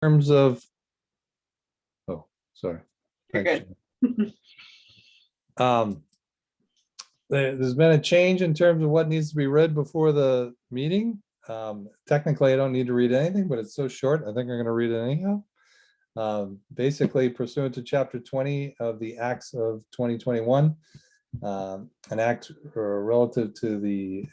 terms of, oh, sorry. You're Thanks, good. Jen. There's been a change in terms of what needs to be read before the meeting. Technically, I don't need to read anything, but it's so short, I think I'm going to read it anyhow. Basically, pursuant to Chapter 20 of the Acts of 2021, an act relative to the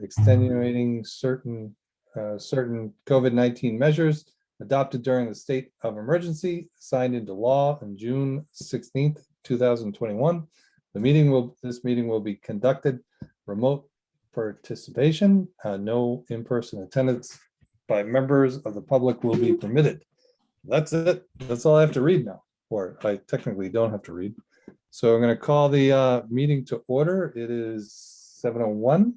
extenuating certain COVID-19 measures adopted during the state of emergency, signed into law on June 16th, 2021. This meeting will be conducted remote participation. No in-person attendance by members of the public will be permitted. That's it. That's all I have to read now, or I technically don't have to read. So I'm going to call the meeting to order. It is 7:01.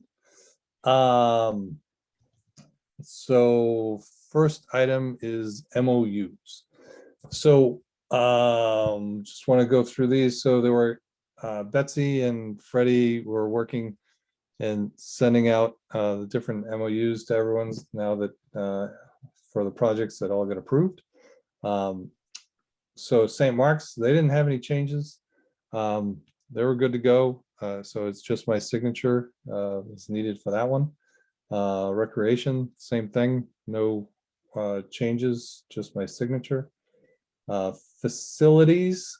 So first item is MOUs. So just want to go through these. So there were Betsy and Freddie were working and sending out the different MOUs to everyone's now that for the projects that all got approved. So St. Mark's, they didn't have any changes. They were good to go. So it's just my signature is needed for that one. Recreation, same thing, no changes, just my signature. Facilities,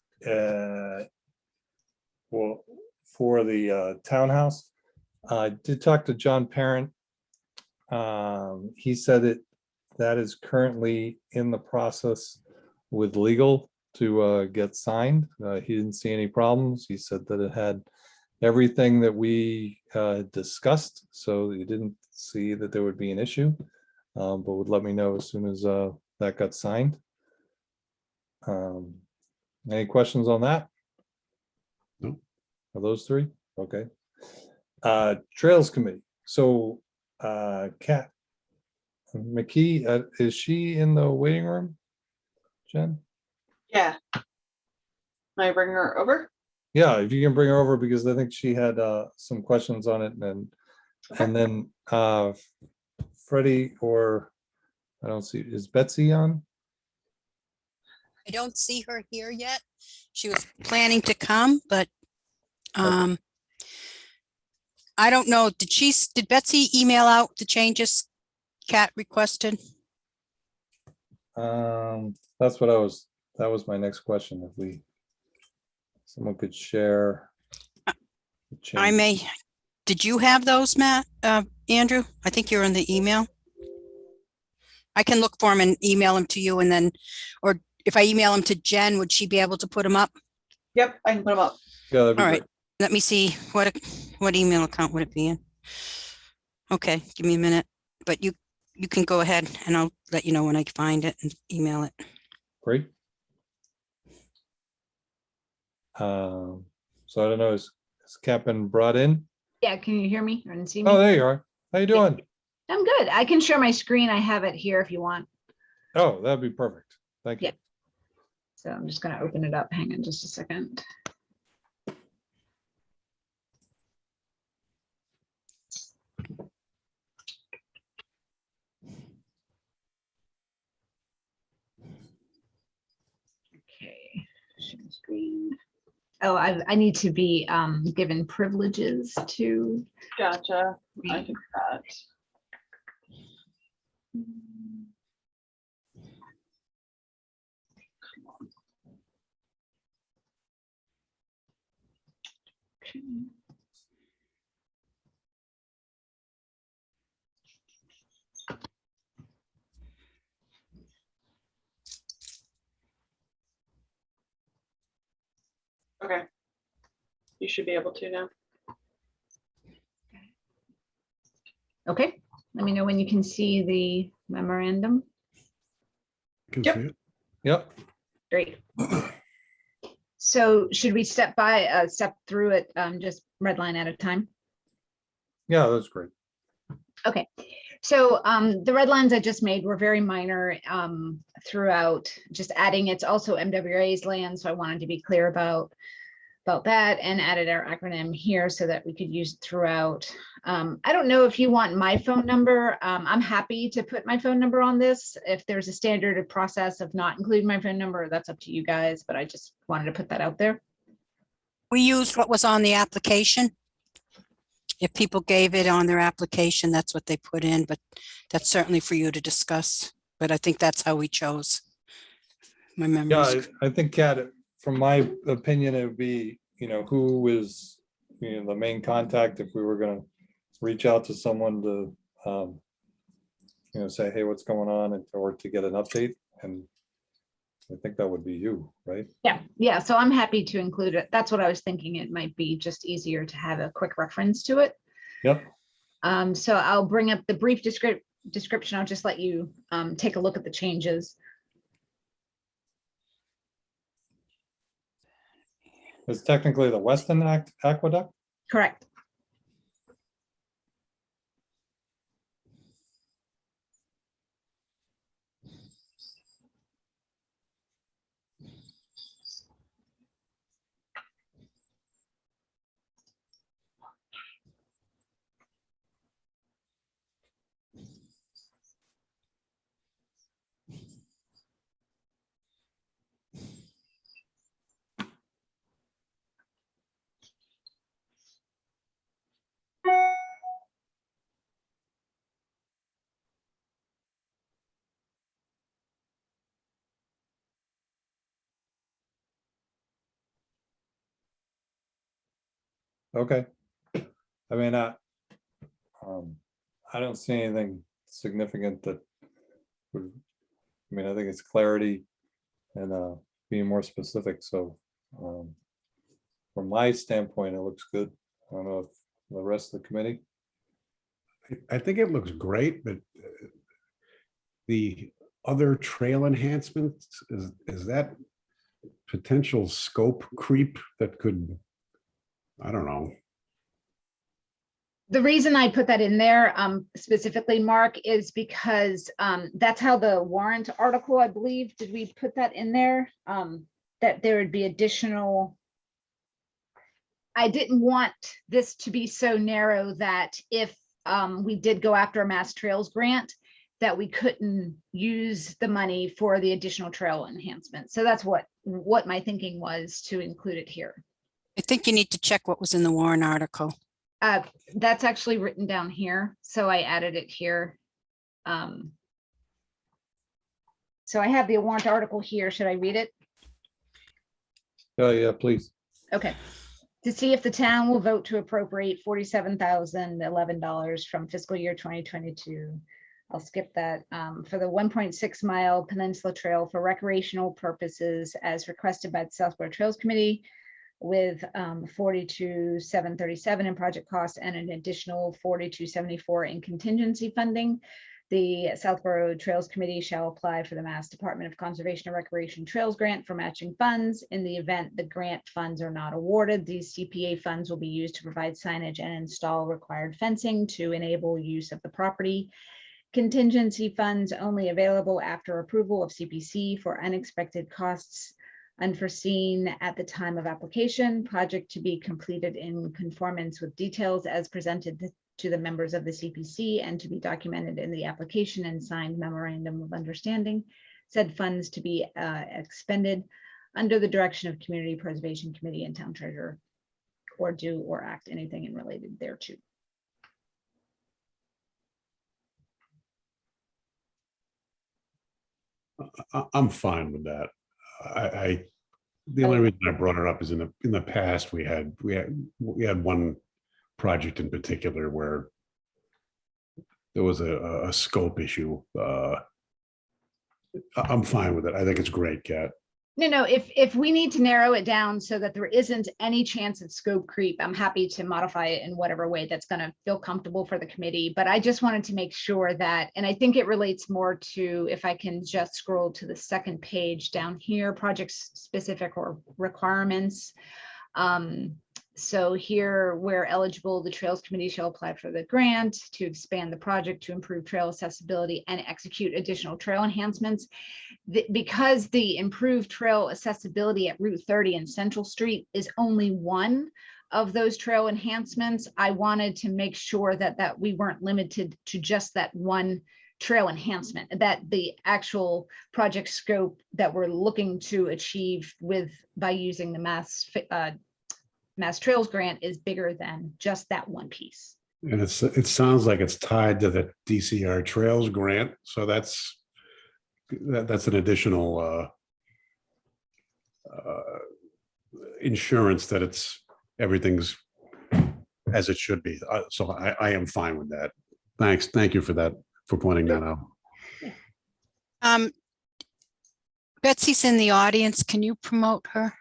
well, for the townhouse, I did talk to John Parent. He said that is currently in the process with legal to get signed. He didn't see any problems. He said that it had everything that we discussed, so he didn't see that there would be an issue, but would let me know as soon as that got signed. Any questions on that? No. Are those three? Okay. Trails Committee. So Kat McKee, is she in the waiting room, Jen? Yeah. May I bring her over? Yeah, if you can bring her over, because I think she had some questions on it, and then Freddie, or I don't see, is Betsy on? I don't see her here yet. She was planning to come, but I don't know. Did Betsy email out the changes Kat requested? That was my next question. If someone could share. I may. Did you have those, Matt? Andrew? I think you're in the email. I can look for them and email them to you, and then, or if I email them to Jen, would she be able to put them up? Yep, I can put them up. Yeah, that'd be All great. right. Let me see what email account would it be in? Okay, give me a minute, but you can go ahead and I'll let you know when I find it and email it. Great. So I don't know, is Kat been brought in? Yeah, can you hear me or see me? Oh, there you are. How you doing? I'm good. I can share my screen. I have it here if you want. Oh, that'd be perfect. Thank you. Yeah. So I'm just going to open it up. Hang on just a second. Okay, share screen. Oh, I need to be given privileges to. Gotcha. I can do that. Okay. Okay. You should be able to now. Okay, let me know when you can see the memorandum. Can Yep. see it. Yep. Great. So should we step through it just red line at a time? Yeah, that's great. Okay, so the red lines I just made were very minor throughout, just adding it's also MWA's land, so I wanted to be clear about about that and added our acronym here so that we could use it throughout. I don't know if you want my phone number. I'm happy to put my phone number on this. If there's a standard process of not including my phone number, that's up to you guys, but I just wanted to put that out there. We used what was on the application. If people gave it on their application, that's what they put in, but that's certainly for you to discuss. But I think that's how we chose. My memory. Yeah, I think, Kat, from my opinion, it would be, who is, the main contact if we were gonna reach out to someone to, say, hey, what's going on, or to get an update. And I think that would be you, right? Yeah. So I'm happy to include it. That's what I was thinking. It might be just easier to have a quick reference to it. Yep. So I'll bring up the brief description. I'll just let you take a look at the changes. It's technically the Weston Aqueduct. Correct. Okay. I mean, I don't see anything significant that would, I think it's clarity and being more specific. So from my standpoint, it looks good. I don't know if the rest of the committee. I think it looks great, but the other trail enhancements, is that potential scope creep that could, I don't know. The reason I put that in there specifically, Mark, is because that's how the warrant article, I believe, did we put that in there? That there would be additional. I didn't want this to be so narrow that if we did go after a Mass Trails grant, that we couldn't use the money for the additional trail enhancement. So that's what my thinking was, to include it here. I think you need to check what was in the warrant article. That's actually written down here, so I added it here. So I have the warrant article here. Should I read it? Oh, yeah, please. Okay. To see if the town will vote to appropriate $47,011 from fiscal year 2022. I'll skip that, for the 1.6 mile Peninsula Trail for recreational purposes as requested by the Southborough Trails Committee, with $42,737 in project costs and an additional $42,774 in contingency funding. The Southborough Trails Committee shall apply for the Mass Department of Conservation and Recreation Trails Grant for matching funds. In the event the grant funds are not awarded, these CPA funds will be used to provide signage and install required fencing to enable use of the property. Contingency funds only available after approval of CPC for unexpected costs unforeseen at the time of application. Project to be completed in conformance with details as presented to the members of the CPC and to be documented in the application and signed memorandum of understanding. Said funds to be expended under the direction of Community Preservation Committee and Town Treasurer, or do or act anything in related thereto. I'm fine with that. The only reason I brought it up is in the past we had one project in particular where there was a scope issue. I'm fine with it. I think it's great, Kat. No, if we need to narrow it down so that there isn't any chance of scope creep, I'm happy to modify it in whatever way that's going to feel comfortable for the committee. But I just wanted to make sure that, and I think it relates more to, if I can just scroll to the second page down here, project specific or requirements. So here, where eligible, the Trails Committee shall apply for the grant to expand the project to improve trail accessibility and execute additional trail enhancements. Because the improved trail accessibility at Route 30 and Central Street is only one of those trail enhancements, I wanted to make sure that we weren't limited to just that one trail enhancement, that the actual project scope that we're looking to achieve by using the Mass Trails grant is bigger than just that one piece. And it sounds like it's tied to the DCR Trails grant. So that's an additional insurance that everything's as it should be. So I am fine with that. Thanks. Thank you for that, for pointing that out. Betsy's in the audience. Can you promote her?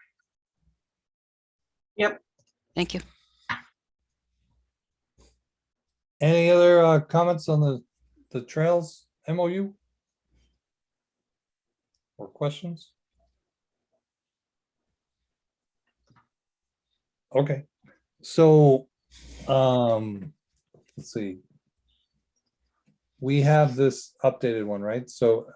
Yep. Thank you. Any other comments on the trails MOU? Or questions? Okay, so let's see. We have this updated one, right? So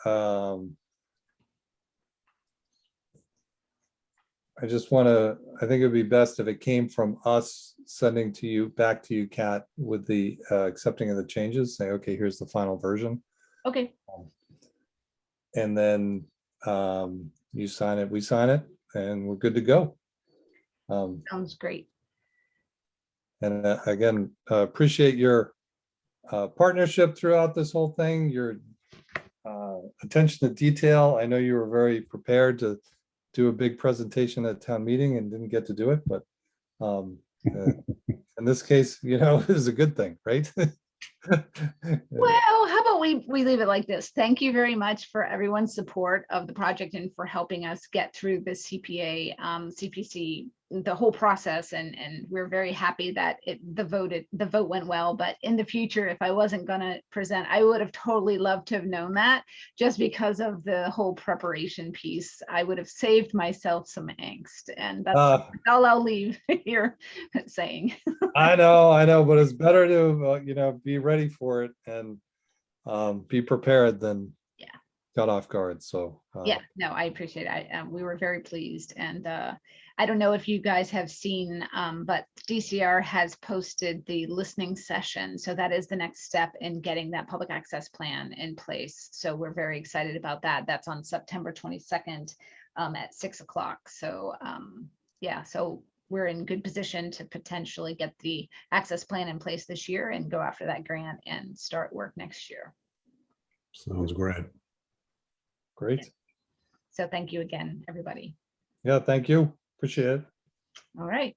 I just want to, I think it would be best if it came from us sending to you, back to you, Kat, with the accepting of the changes, say, okay, here's the final version. Okay. And then you sign it, we sign it, and we're good to go. Sounds great. And again, appreciate your partnership throughout this whole thing, your attention to detail. I know you were very prepared to do a big presentation at town meeting and didn't get to do it, but in this case, you know, it is a good thing, right? Well, how about we leave it like this? Thank you very much for everyone's support of the project and for helping us get through the CPA, CPC, the whole process. And we're very happy that the vote went well. But in the future, if I wasn't going to present, I would have totally loved to have known that, just because of the whole preparation piece. I would have saved myself some angst, and that's all I'll leave here saying. I know, but it's better to you know, be ready for it and be prepared than got off guard. So yeah, no, I appreciate it. We were very pleased, and I don't know if you guys have seen, but DCR has posted the listening session. So that is the next step in getting that public access plan in place. So we're very excited about that. That's on September 22nd at 6 o'clock. So yeah, so we're in good position to potentially get the access plan in place this year and go after that grant and start work next year. Sounds great. great. So thank you again, everybody. Yeah, thank you. Appreciate it. All right.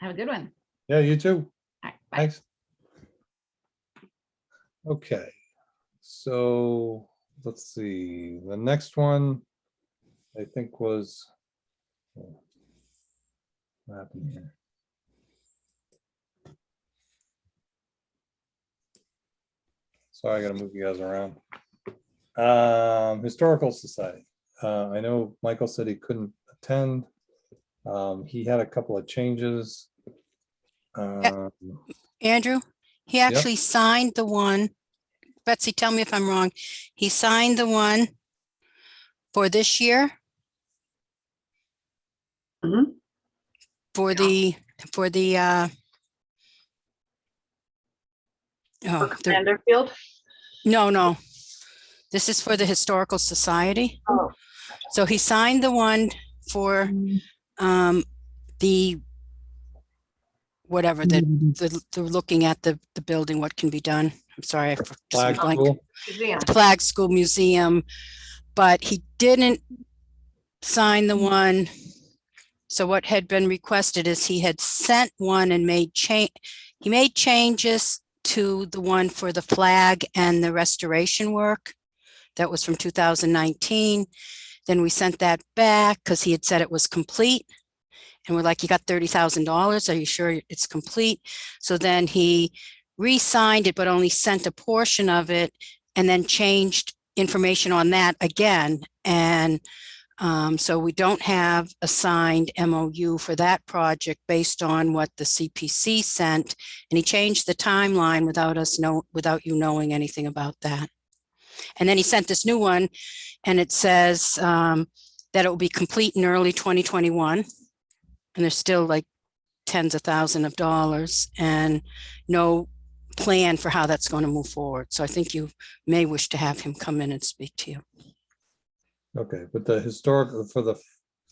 Have a good one. Yeah, you too. All right, bye. Thanks. Okay, so let's see. The next one, I think was. What happened here? Sorry, I gotta move you guys around. Historical Society. I know Michael said he couldn't attend. He had a couple of changes. Andrew, he actually signed the one. Betsy, tell me if I'm wrong. He signed the one for this year. Mhm. For the Vanderfield? no. This is for the Historical Society. Oh. So he signed the one for the whatever the looking at the building, what can be done. I'm sorry, I just Flag blanked. school. Museum. The Flag School Museum, but he didn't sign the one. So what had been requested is he had sent one and made changes to the one for the flag and the restoration work. That was from 2019. Then we sent that back because he had said it was complete. And we're like, you got $30,000. Are you sure it's complete? So then he re-signed it, but only sent a portion of it and then changed information on that again. And So we don't have a signed MOU for that project based on what the CPC sent. And he changed the timeline without you knowing anything about that. And then he sent this new one, and it says that it will be complete in early 2021. And there's still like tens of thousands of dollars and no plan for how that's going to move forward. So I think you may wish to have him come in and speak to you. Okay, but the historic for the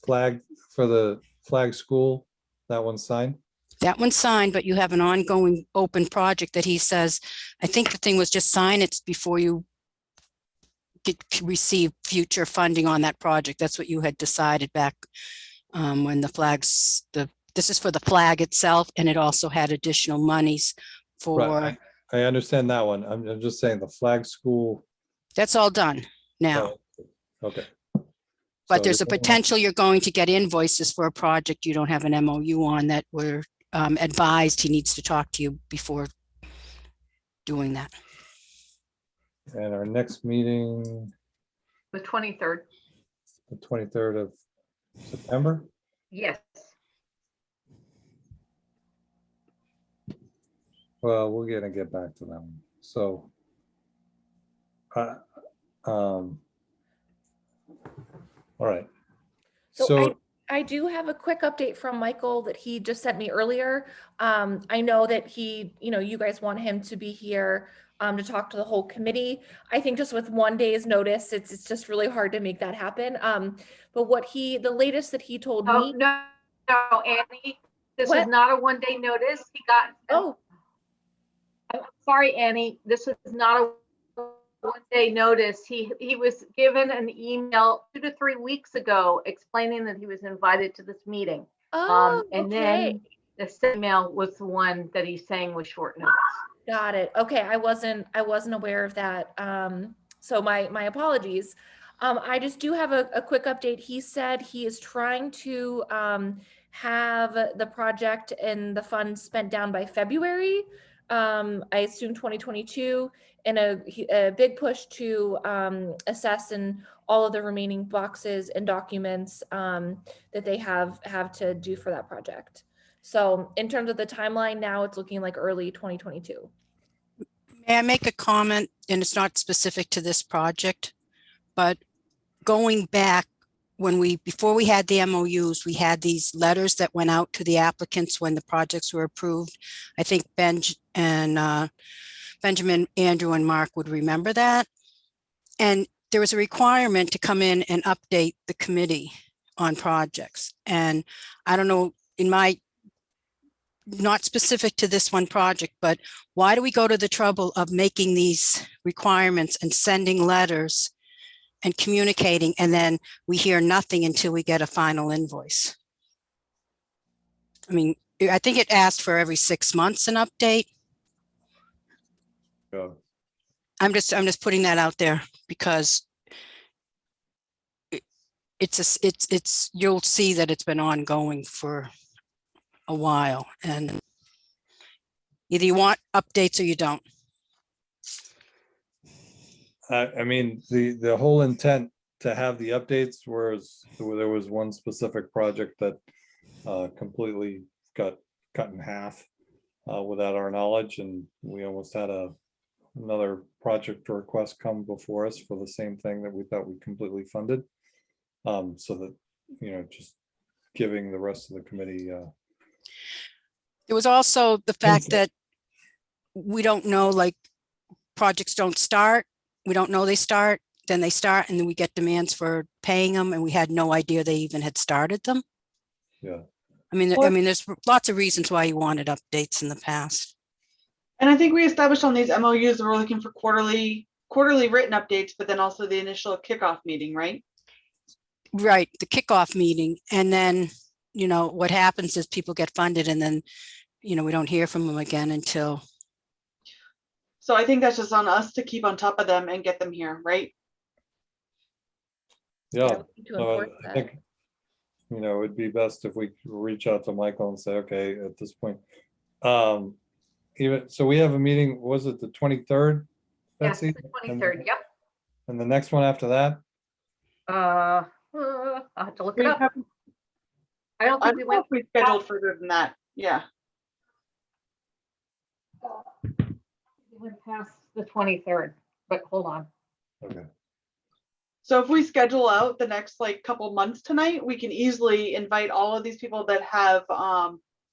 flag school, that one's signed? That one's signed, but you have an ongoing open project that he says, I think the thing was just sign it before you receive future funding on that project. That's what you had decided back when this is for the flag itself, and it also had additional monies for. Right, I understand that one. I'm just saying the flag school. That's all done now. Okay. But So there's a this one- potential you're going to get invoices for a project you don't have an MOU on that were advised he needs to talk to you before doing that. And our next meeting, The 23rd. the 23rd of September. Yes. Well, we're gonna get back to that one. So. All right. So So, I do have a quick update from Michael that he just sent me earlier. I know that you guys want him to be here to talk to the whole committee. I think just with 1 day's notice, it's just really hard to make that happen. But the latest that he told Oh, me. no, Annie, this is What? not a 1 day notice. He got, Oh, I'm sorry, Annie, this is not a 1 day notice. He was given an email 2 to 3 weeks ago explaining that he was invited to this meeting. And okay. then the same email was the one that he's saying was short notice. Got it. Okay, I wasn't aware of that. So my apologies. I just do have a quick update. He said he is trying to have the project and the funds spent down by February. I assume 2022, and a big push to assess and all of the remaining boxes and documents that they have to do for that project. So in terms of the timeline, now it's looking like early 2022. May I make a comment? And it's not specific to this project, but going back before we had the MOUs, we had these letters that went out to the applicants when the projects were approved. I think Benjamin, Andrew, and Mark would remember that. And there was a requirement to come in and update the committee on projects. And I don't know, not specific to this one project, but why do we go to the trouble of making these requirements and sending letters and communicating, and then we hear nothing until we get a final invoice? I mean, I think it asked for every 6 months an update. yeah. I'm just putting that out there because you'll see that it's been ongoing for a while, and either you want updates or you don't. I mean, the whole intent to have the updates was, there was one specific project that completely got cut in half without our knowledge, and we almost had another project request come before us for the same thing that we thought we completely funded. So that, just giving the rest of the committee. There was also the fact that we don't know, like, projects don't start. We don't know they start, then they start, and then we get demands for paying them, and we had no idea they even had started them. Yeah. I mean, there's lots of reasons why you wanted updates in the past. And I think we established on these MOUs that we're looking for quarterly written updates, but then also the initial kickoff meeting, right? Right, the kickoff meeting, and then, what happens is people get funded, and then, we don't hear from them again until. So I think that's just on us to keep on top of them and get them here, right? Yeah, we need to so enforce I that. think, it'd be best if we reach out to Michael and say, okay, at this point. So we have a meeting, was it the 23rd? Yes, Betsy? the 23rd, yep. And the next one after that? I'll have to look We it up. have, I don't I think we don't know went, if we scheduled further than that. Yeah. we went past the 23rd, but hold on. Okay. So if we schedule out the next like couple months tonight, we can easily invite all of these people that have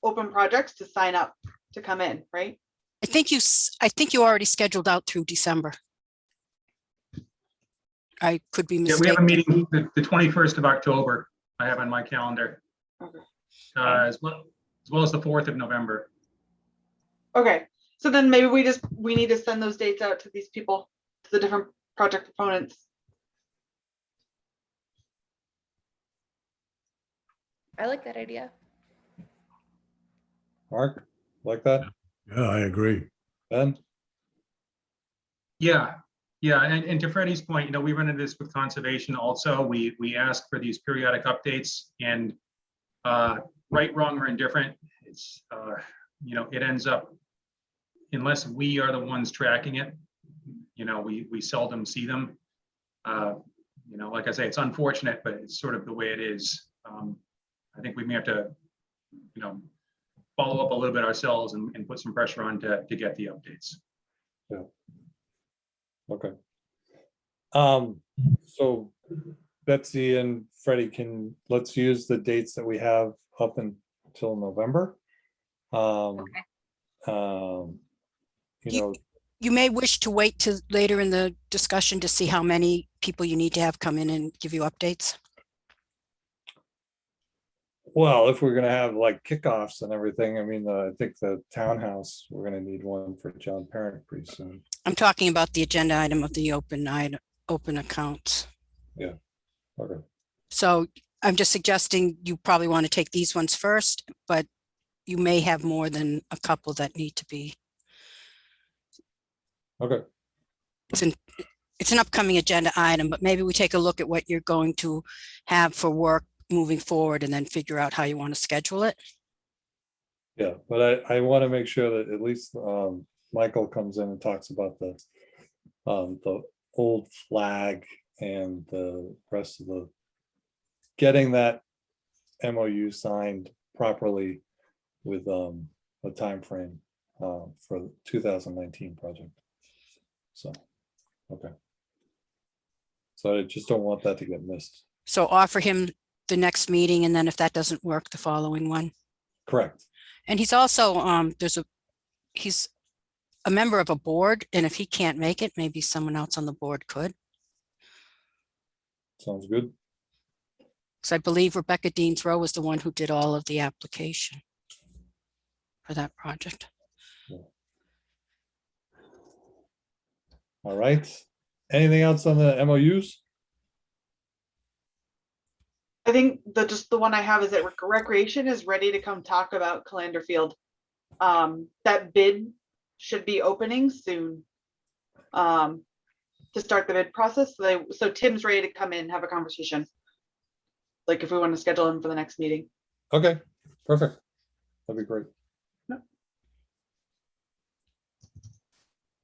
open projects to sign up to come in, right? I think you already scheduled out through December. I could be Yeah, we have a mistaken. meeting the 21st of October. I have on my calendar, Okay. as well as the 4th of November. Okay, so then maybe we need to send those dates out to these people, to the different project proponents. I like that idea. Mark, like that? Yeah, I agree. Ben? Yeah, and to Freddie's point, we run into this with conservation also. We ask for these periodic updates, and right, wrong, or indifferent, it's it ends up, unless we are the ones tracking it, we seldom see them. Like I say, it's unfortunate, but it's sort of the way it is. I think we may have to, follow up a little bit ourselves and put some pressure on to get the updates. Yeah. Okay. So Betsy and Freddie, let's use the dates that we have up until November. You may wish to wait till later in the discussion to see how many people you need to have come in and give you updates. Well, if we're gonna have like kickoffs and everything, I mean, I think the townhouse, we're gonna need one for John Parent pretty soon. I'm talking about the agenda item of the open accounts. Okay. So I'm just suggesting you probably want to take these ones first, but you may have more than a couple that need to be. Okay. It's an upcoming agenda item, but maybe we take a look at what you're going to have for work moving forward and then figure out how you want to schedule it. Yeah, but I want to make sure that at least Michael comes in and talks about the old flag and the rest of the getting that MOU signed properly with a time frame for the 2019 project. So, okay. So I just don't want that to get missed. So offer him the next meeting, and then if that doesn't work, the following one. Correct. And he's also he's a member of a board, and if he can't make it, maybe someone else on the board could. Sounds good. So I believe Rebecca Deans Rowe was the one who did all of the application for that project. All right. Anything else on the MOUs? I think just the one I have is that Recreation is ready to come talk about Calander Field. That bid should be opening soon to start the bid process. So Tim's ready to come in and have a conversation. Like if we want to schedule him for the next meeting. Okay, perfect. That'd be great. Yep.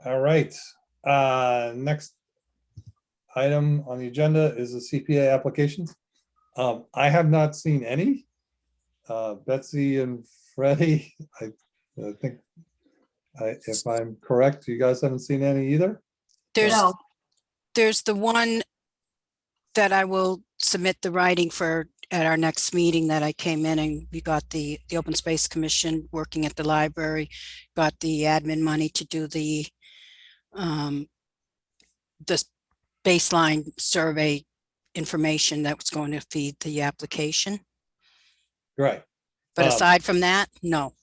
All right. Next item on the agenda is the CPA applications. I have not seen any. Betsy and Freddie, I think, if I'm correct, you guys haven't seen any either? No. There's the one that I will submit the writing for at our next meeting that I came in, and we got the Open Space Commission working at the library, got the admin money to do the baseline survey information that was going to feed the application. Right. But aside from that, no.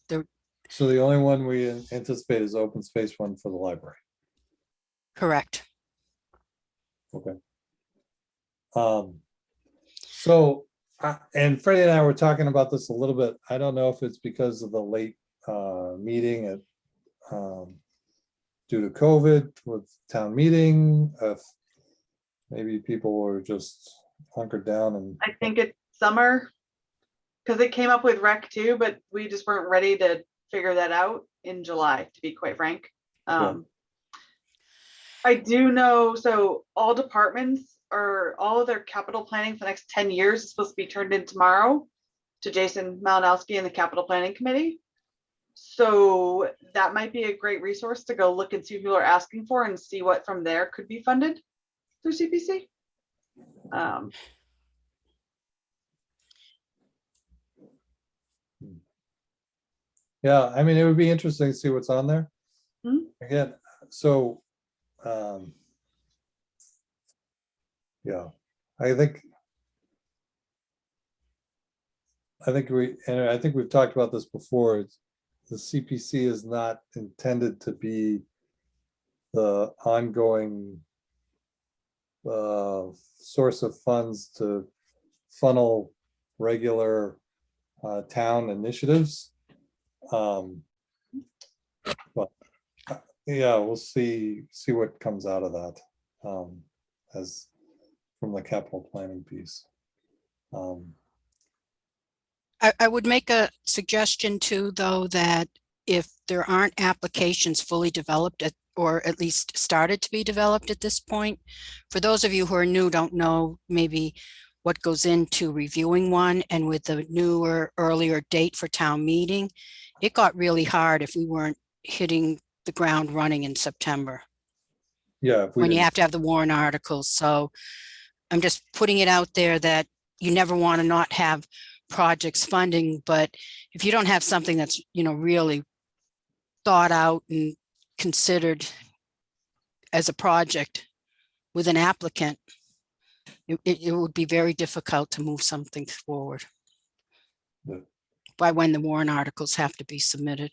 So the only one we anticipate is open space one for the library. Correct. Okay. And Freddie and I were talking about this a little bit. I don't know if it's because of the late meeting at due to COVID with town meeting, if maybe people were just hunkered down and. I think it's summer because it came up with rec too, but we just weren't ready to figure that out in July, to be quite frank. Yeah. I do know, so all departments all of their capital planning for the next 10 years is supposed to be turned in tomorrow to Jason Malinowski and the capital planning committee. So that might be a great resource to go look and see what people are asking for and see what from there could be funded through CPC. Yeah, I mean, it would be interesting to see what's on there. Mhm. Again, so, yeah, I think we've talked about this before. The CPC is not intended to be the ongoing source of funds to funnel regular town initiatives. But yeah, we'll see what comes out of that as from the capital planning piece. I would make a suggestion too, though, that if there aren't applications fully developed or at least started to be developed at this point, for those of you who are new, don't know maybe what goes into reviewing one, and with the newer, earlier date for town meeting, it got really hard if we weren't hitting the ground running in September. Yeah, if we When you didn't- have to have the warrant articles. So I'm just putting it out there that you never want to not have projects funding, but if you don't have something that's, really thought out and considered as a project with an applicant, it would be very difficult to move something forward. Yeah. By when the warrant articles have to be submitted.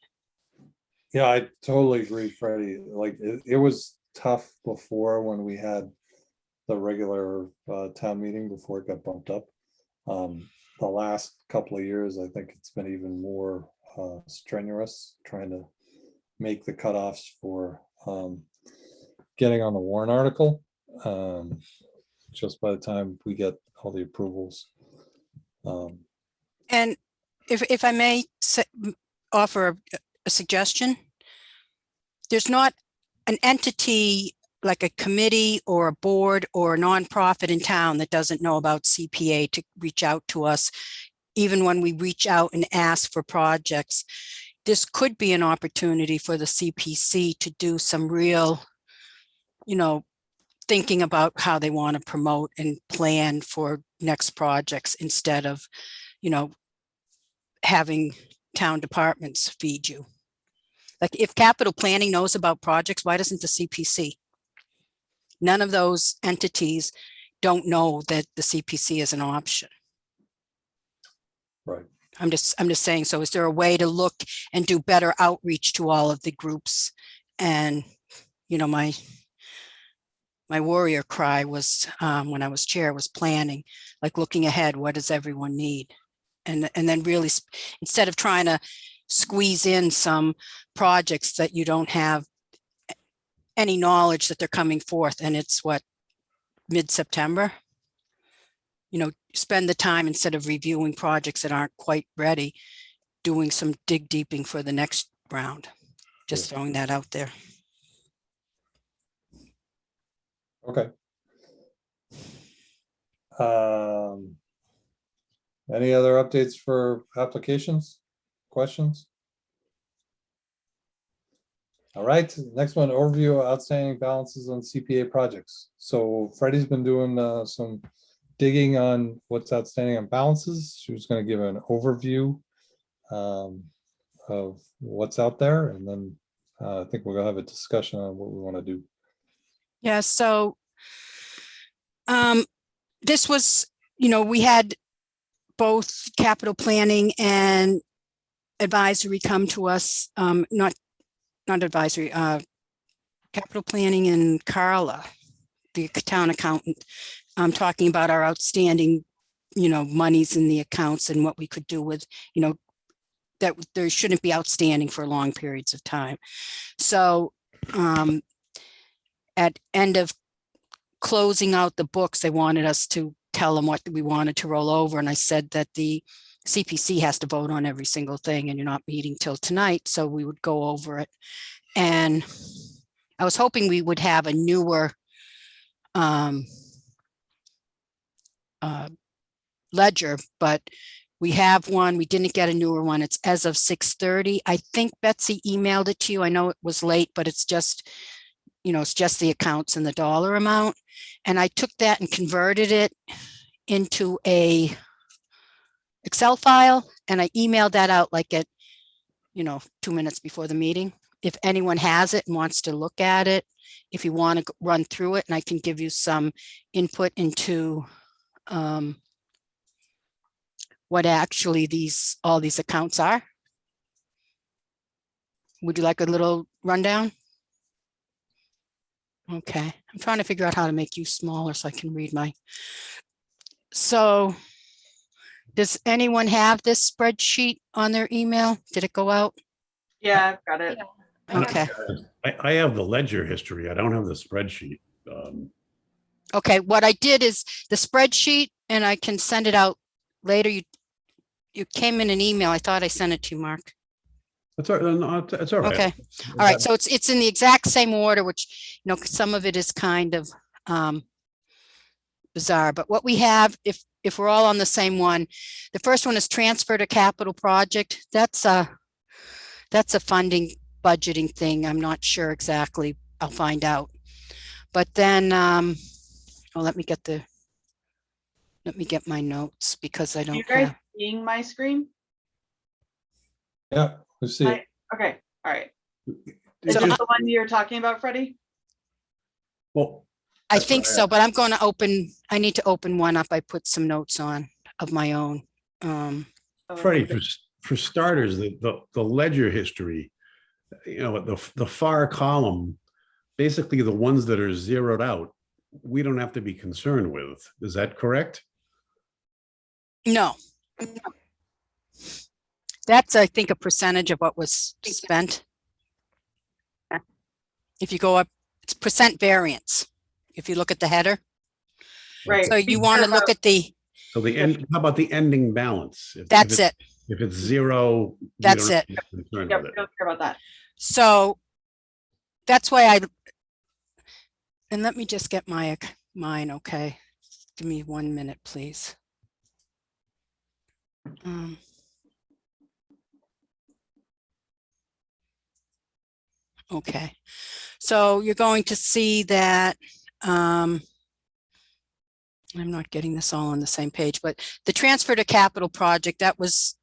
Yeah, I totally agree, Freddie. Like it was tough before when we had the regular town meeting before it got bumped up. The last couple of years, I think it's been even more strenuous trying to make the cutoffs for getting on the warrant article. Just by the time we get all the approvals. And if I may offer a suggestion, there's not an entity like a committee or a board or a nonprofit in town that doesn't know about CPA to reach out to us. Even when we reach out and ask for projects, this could be an opportunity for the CPC to do some real, thinking about how they want to promote and plan for next projects instead of, having town departments feed you. Like if capital planning knows about projects, why doesn't the CPC? None of those entities don't know that the CPC is an option. Right. I'm just saying, so is there a way to look and do better outreach to all of the groups? And, my warrior cry was when I was chair was planning, like looking ahead, what does everyone need? And then really, instead of trying to squeeze in some projects that you don't have any knowledge that they're coming forth, and it's what, mid-September? Spend the time, instead of reviewing projects that aren't quite ready, doing some dig deeping for the next round. Just throwing that out there. Okay. Any other updates for applications, questions? All right, next one, overview of outstanding balances on CPA projects. So Freddie's been doing some digging on what's outstanding on balances. She was going to give an overview of what's out there, and then I think we're gonna have a discussion on what we want to do. Yeah, so this was, we had both capital planning and advisory come to us, not advisory, capital planning and Carla, the town accountant, talking about our outstanding, monies in the accounts and what we could do with, that there shouldn't be outstanding for long periods of time. So at end of closing out the books, they wanted us to tell them what we wanted to roll over. And I said that the CPC has to vote on every single thing, and you're not meeting till tonight. So we would go over it. And I was hoping we would have a newer ledger, but we have one. We didn't get a newer one. It's as of 6:30. I think Betsy emailed it to you. I know it was late, but it's just, it's just the accounts and the dollar amount. And I took that and converted it into a Excel file, and I emailed that out like at, 2 minutes before the meeting. If anyone has it and wants to look at it, if you want to run through it, and I can give you some input into what actually all these accounts are. Would you like a little rundown? Okay, I'm trying to figure out how to make you smaller so I can read So does anyone have this spreadsheet on their email? Did it go out? Yeah, I've got it. Okay. I have the ledger history. I don't have the spreadsheet. Okay, what I did is the spreadsheet, and I can send it out later. You came in an email. I thought I sent it to you, Mark. That's all right. No, it's all right. Okay. All right. So it's in the exact same order, which, some of it is kind of bizarre, but what we have, if we're all on the same one, the first one is transfer to capital project. That's a funding budgeting thing. I'm not sure exactly. I'll find out. But then, let me get my notes because I don't You guys have. seeing my screen? Yeah, we see it. Okay, all right. Is So this the one you're talking about, Freddie? Well, I that's think what I so, but I need to open one up. I put some notes on of my own. Freddie, for starters, the ledger history, the far column, basically the ones that are zeroed out, we don't have to be concerned with. Is that correct? No. That's, I think, a percentage of what was spent. If you go up, it's percent variance. If you look at the header. Right. So you want to look at So how about the ending balance? That's it. If it's zero, we That's don't have it. to be concerned Yep, with it. don't care about that. So that's why and let me just get mine. Okay. Give me 1 minute, please. Okay. So you're going to see that, I'm not getting this all on the same page, but the transfer to capital project, that was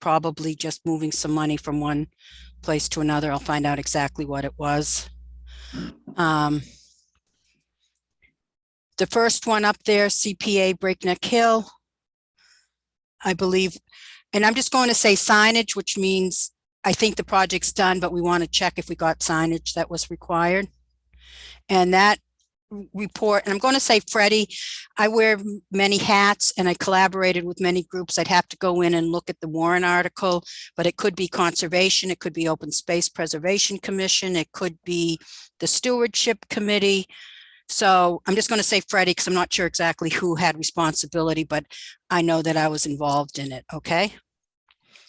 probably just moving some money from one place to another. I'll find out exactly what it was. The first one up there, CPA Breakneck Hill, I believe, and I'm just going to say signage, which means I think the project's done, but we want to check if we got signage that was required. And that report, and I'm going to say, Freddie, I wear many hats and I collaborated with many groups. I'd have to go in and look at the Warren article, but it could be conservation, it could be Open Space Preservation Commission, it could be the Stewardship Committee. So I'm just going to say Freddie, because I'm not sure exactly who had responsibility, but I know that I was involved in it. Okay.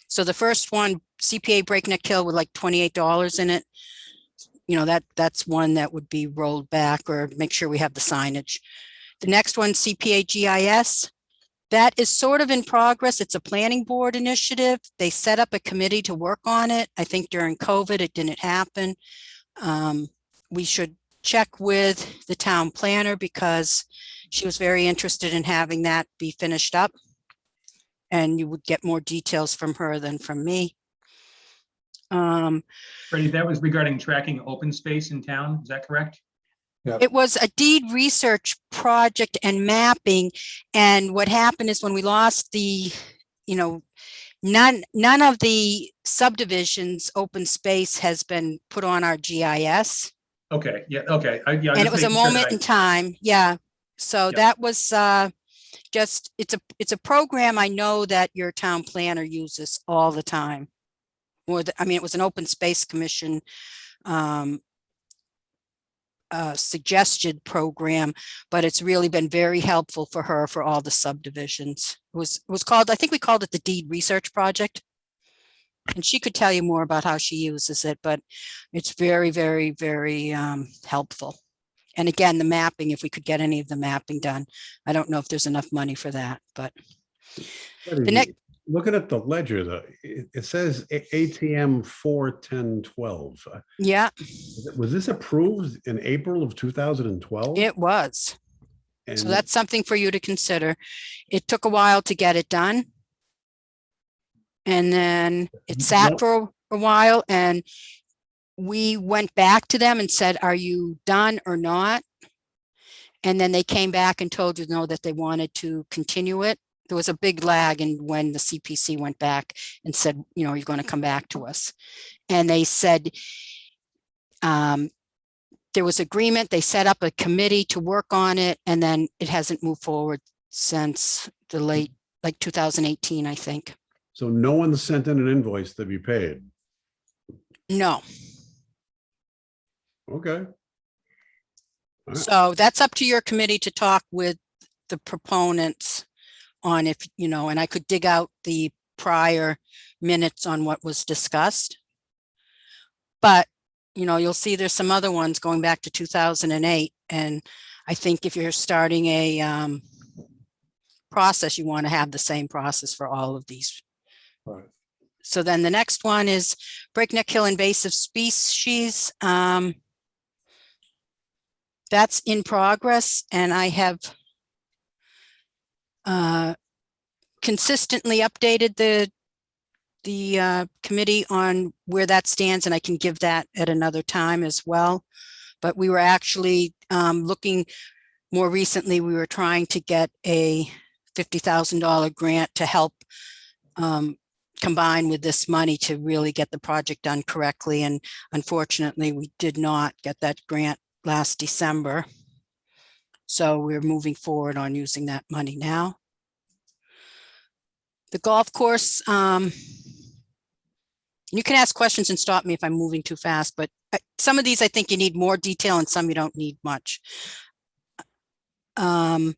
So the first one, CPA Breakneck Hill, with like $28 in it. That's one that would be rolled back, or make sure we have the signage. The next one, CPA GIS, that is sort of in progress. It's a planning board initiative. They set up a committee to work on it. I think during COVID, it didn't happen. We should check with the town planner because she was very interested in having that be finished up. And you would get more details from her than from me. Freddie, that was regarding tracking open space in town. Is that correct? Yeah. It was a deed research project and mapping. And what happened is when we lost the, none of the subdivisions open space has been put on our GIS. Okay, yeah, okay. Yeah, And just it was a making sure that moment in time. Yeah. So that was it's a program I know that your town planner uses all the time. It was an open space commission suggested program, but it's really been very helpful for her for all the subdivisions. It was called, I think we called it the Deed Research Project. And she could tell you more about how she uses it, but it's very, very, very helpful. And again, the mapping, if we could get any of the mapping done. I don't know if there's enough money for that, but the next, Looking at the ledger, it says ATM 4/10/12. yeah, Was this approved in April of 2012? it was. So And that's something for you to consider. It took a while to get it done. And then it sat for a while, and we went back to them and said, are you done or not? And then they came back and told you no, that they wanted to continue it. There was a big lag in when the CPC went back and said, you know, you're going to come back to us. And they said, there was agreement, they set up a committee to work on it, and then it hasn't moved forward since the late, like 2018, I think. so no one sent in an invoice to be paid. No. Okay. So that's up to your committee to talk with the proponents on if, you know, and I could dig out the prior minutes on what was discussed. But, you know, you'll see there's some other ones going back to 2008. And I think if you're starting a process, you want to have the same process for all of these. Right. So then the next one is Breakneck Hill invasive species. That's in progress, and I have consistently updated the committee on where that stands, and I can give that at another time as well. But we were actually looking more recently, we were trying to get a $50,000 grant to help combine with this money to really get the project done correctly. And unfortunately, we did not get that grant last December. So we're moving forward on using that money now. The golf course, you can ask questions and stop me if I'm moving too fast, but some of these I think you need more detail and some you don't need much. The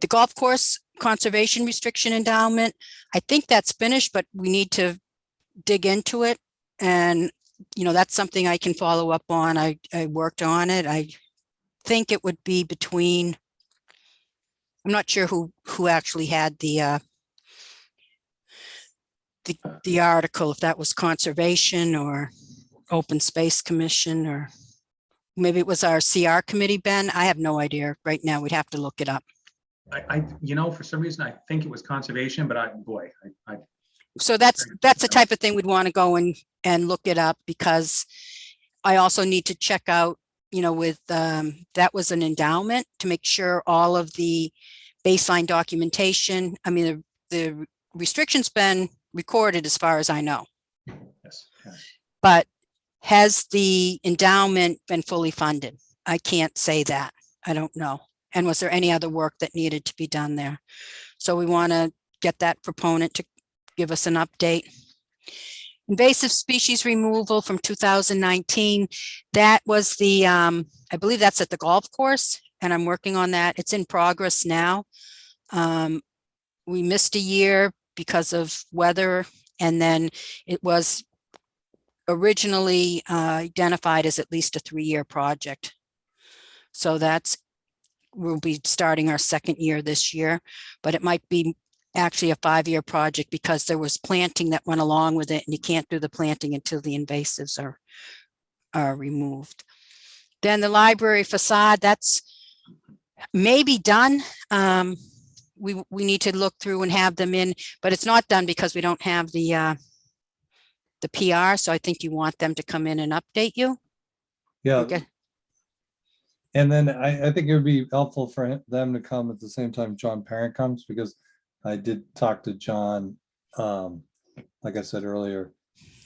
golf course conservation restriction endowment, I think that's finished, but we need to dig into it. And, you know, that's something I can follow up on. I worked on it. I think it would be between, I'm not sure who actually had the article, if that was conservation or open space commission, or maybe it was our CR committee, Ben. I have no idea right now. We'd have to look it up. You know, for some reason, I think it was conservation, but I So that's the type of thing we'd want to go and look it up, because I also need to check out, you know, with that was an endowment to make sure all of the baseline documentation, I mean, the restrictions been recorded as far as I know. yes. But has the endowment been fully funded? I can't say that. I don't know. And was there any other work that needed to be done there? So we want to get that proponent to give us an update. Invasive species removal from 2019. That was the, I believe that's at the golf course, and I'm working on that. It's in progress now. We missed a year because of weather, and then it was originally identified as at least a 3-year project. So we'll be starting our 2nd year this year, but it might be actually a 5-year project because there was planting that went along with it, and you can't do the planting until the invasives are removed. Then the library facade, that's maybe done. We need to look through and have them in, but it's not done because we don't have the PR. So I think you want them to come in and update you. Yeah. Okay. And then I think it would be helpful for them to come at the same time John Parent comes, because I did talk to John, like I said earlier,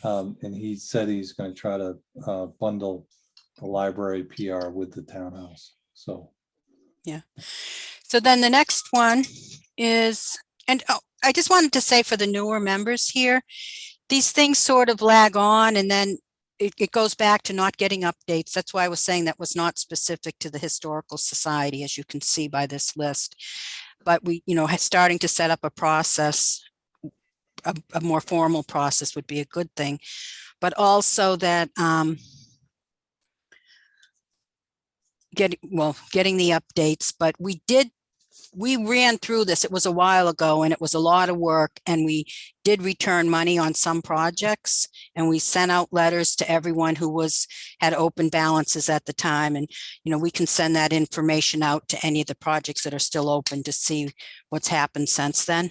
and he said he's going to try to bundle the library PR with the townhouse. So. Yeah. So then the next one is, and I just wanted to say for the newer members here, these things sort of lag on, and then it goes back to not getting updates. That's why I was saying that was not specific to the Historical Society, as you can see by this list. But we, you know, starting to set up a process, a more formal process would be a good thing. But also that getting the updates, but we ran through this. It was a while ago and it was a lot of work, and we did return money on some projects, and we sent out letters to everyone who had open balances at the time. And, we can send that information out to any of the projects that are still open to see what's happened since then,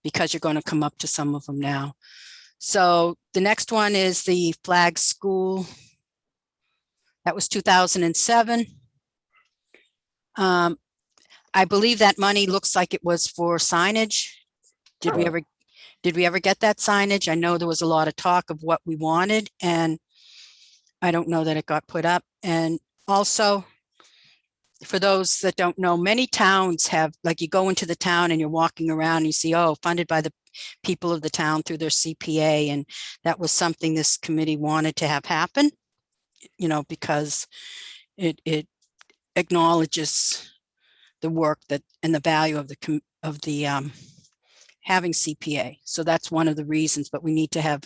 because you're going to come up to some of them now. So the next one is the Flag School. That was 2007. I believe that money looks like it was for signage. Did we ever get that signage? I know there was a lot of talk of what we wanted, and I don't know that it got put up. And also, for those that don't know, many towns have, like, you go into the town and you're walking around and you see, oh, funded by the people of the town through their CPA. And that was something this committee wanted to have happen, because it acknowledges the work and the value of having CPA. So that's one of the reasons, but we need to have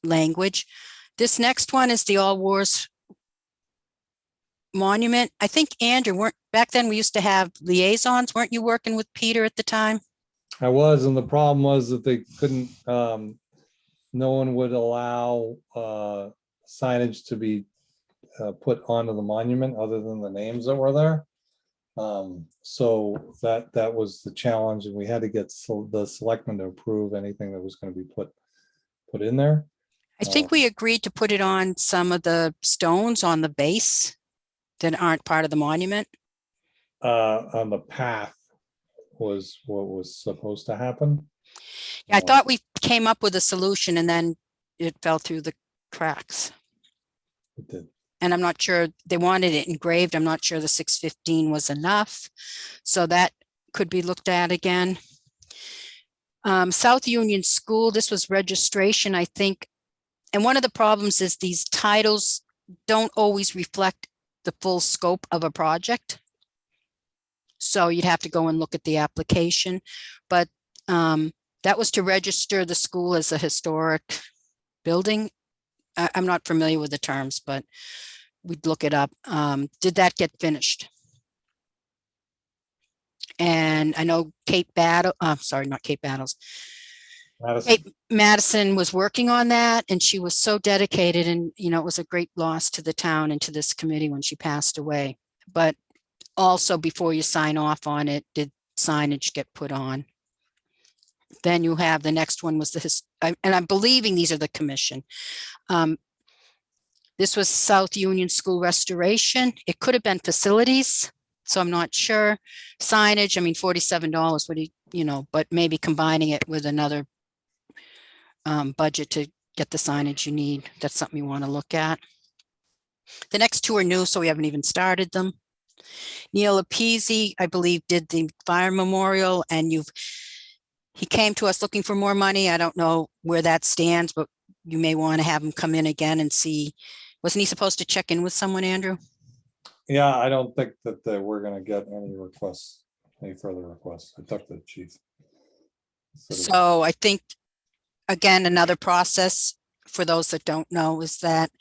language. This next one is the All Wars Monument. I think, Andrew, back then we used to have liaisons. Weren't you working with Peter at the time? I was, and the problem was that they couldn't, no one would allow signage to be put onto the monument other than the names that were there. So that was the challenge, and we had to get the selectmen to approve anything that was going to be put in there. I think we agreed to put it on some of the stones on the base that aren't part of the monument. On the path was what was supposed to happen. Yeah, I thought we came up with a solution and then it fell through the cracks. It did. And I'm not sure they wanted it engraved. I'm not sure the 615 was enough. So that could be looked at again. South Union School, this was registration, I think. And one of the problems is these titles don't always reflect the full scope of a project. So you'd have to go and look at the application. But that was to register the school as a historic building. I'm not familiar with the terms, but we'd look it up. Did that get finished? And I know Kate Madison was working on that, and she was so dedicated, and it was a great loss to the town and to this committee when she passed away. But also, before you sign off on it, did signage get put on? Then you have the next one was and I'm believing these are the commission. This was South Union School restoration. It could have been facilities, so I'm not sure. Signage, I mean, $47, what do you, but maybe combining it with another budget to get the signage you need. That's something you want to look at. The next two are new, so we haven't even started them. Neil Apese, I believe, did the fire memorial, and he came to us looking for more money. I don't know where that stands, but you may want to have him come in again and see. Wasn't he supposed to check in with someone, Andrew? Yeah, I don't think that we're going to get any further requests. I talked to the chief. So I think, again, another process for those that don't know is that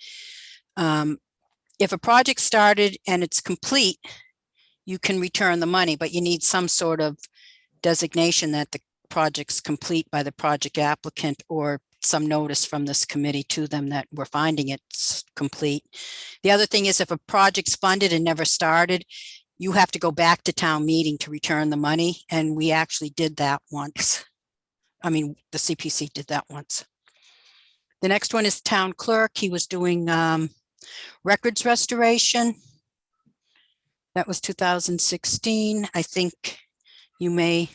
if a project started and it's complete, you can return the money, but you need some sort of designation that the project's complete by the project applicant, or some notice from this committee to them that we're finding it's complete. The other thing is, if a project's funded and never started, you have to go back to town meeting to return the money. And we actually did that once. I mean, the CPC did that once. The next one is town clerk. He was doing records restoration. That was 2016. I think you may,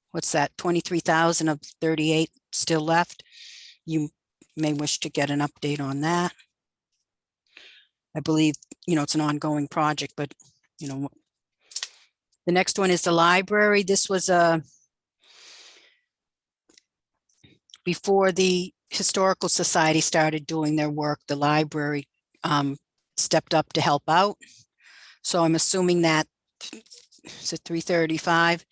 what's that, 23,000 of 38 still left. You may wish to get an update on that. I believe, it's an ongoing project, but, the next one is the library. This was before the Historical Society started doing their work, the library stepped up to help out. So I'm assuming that, is it 335?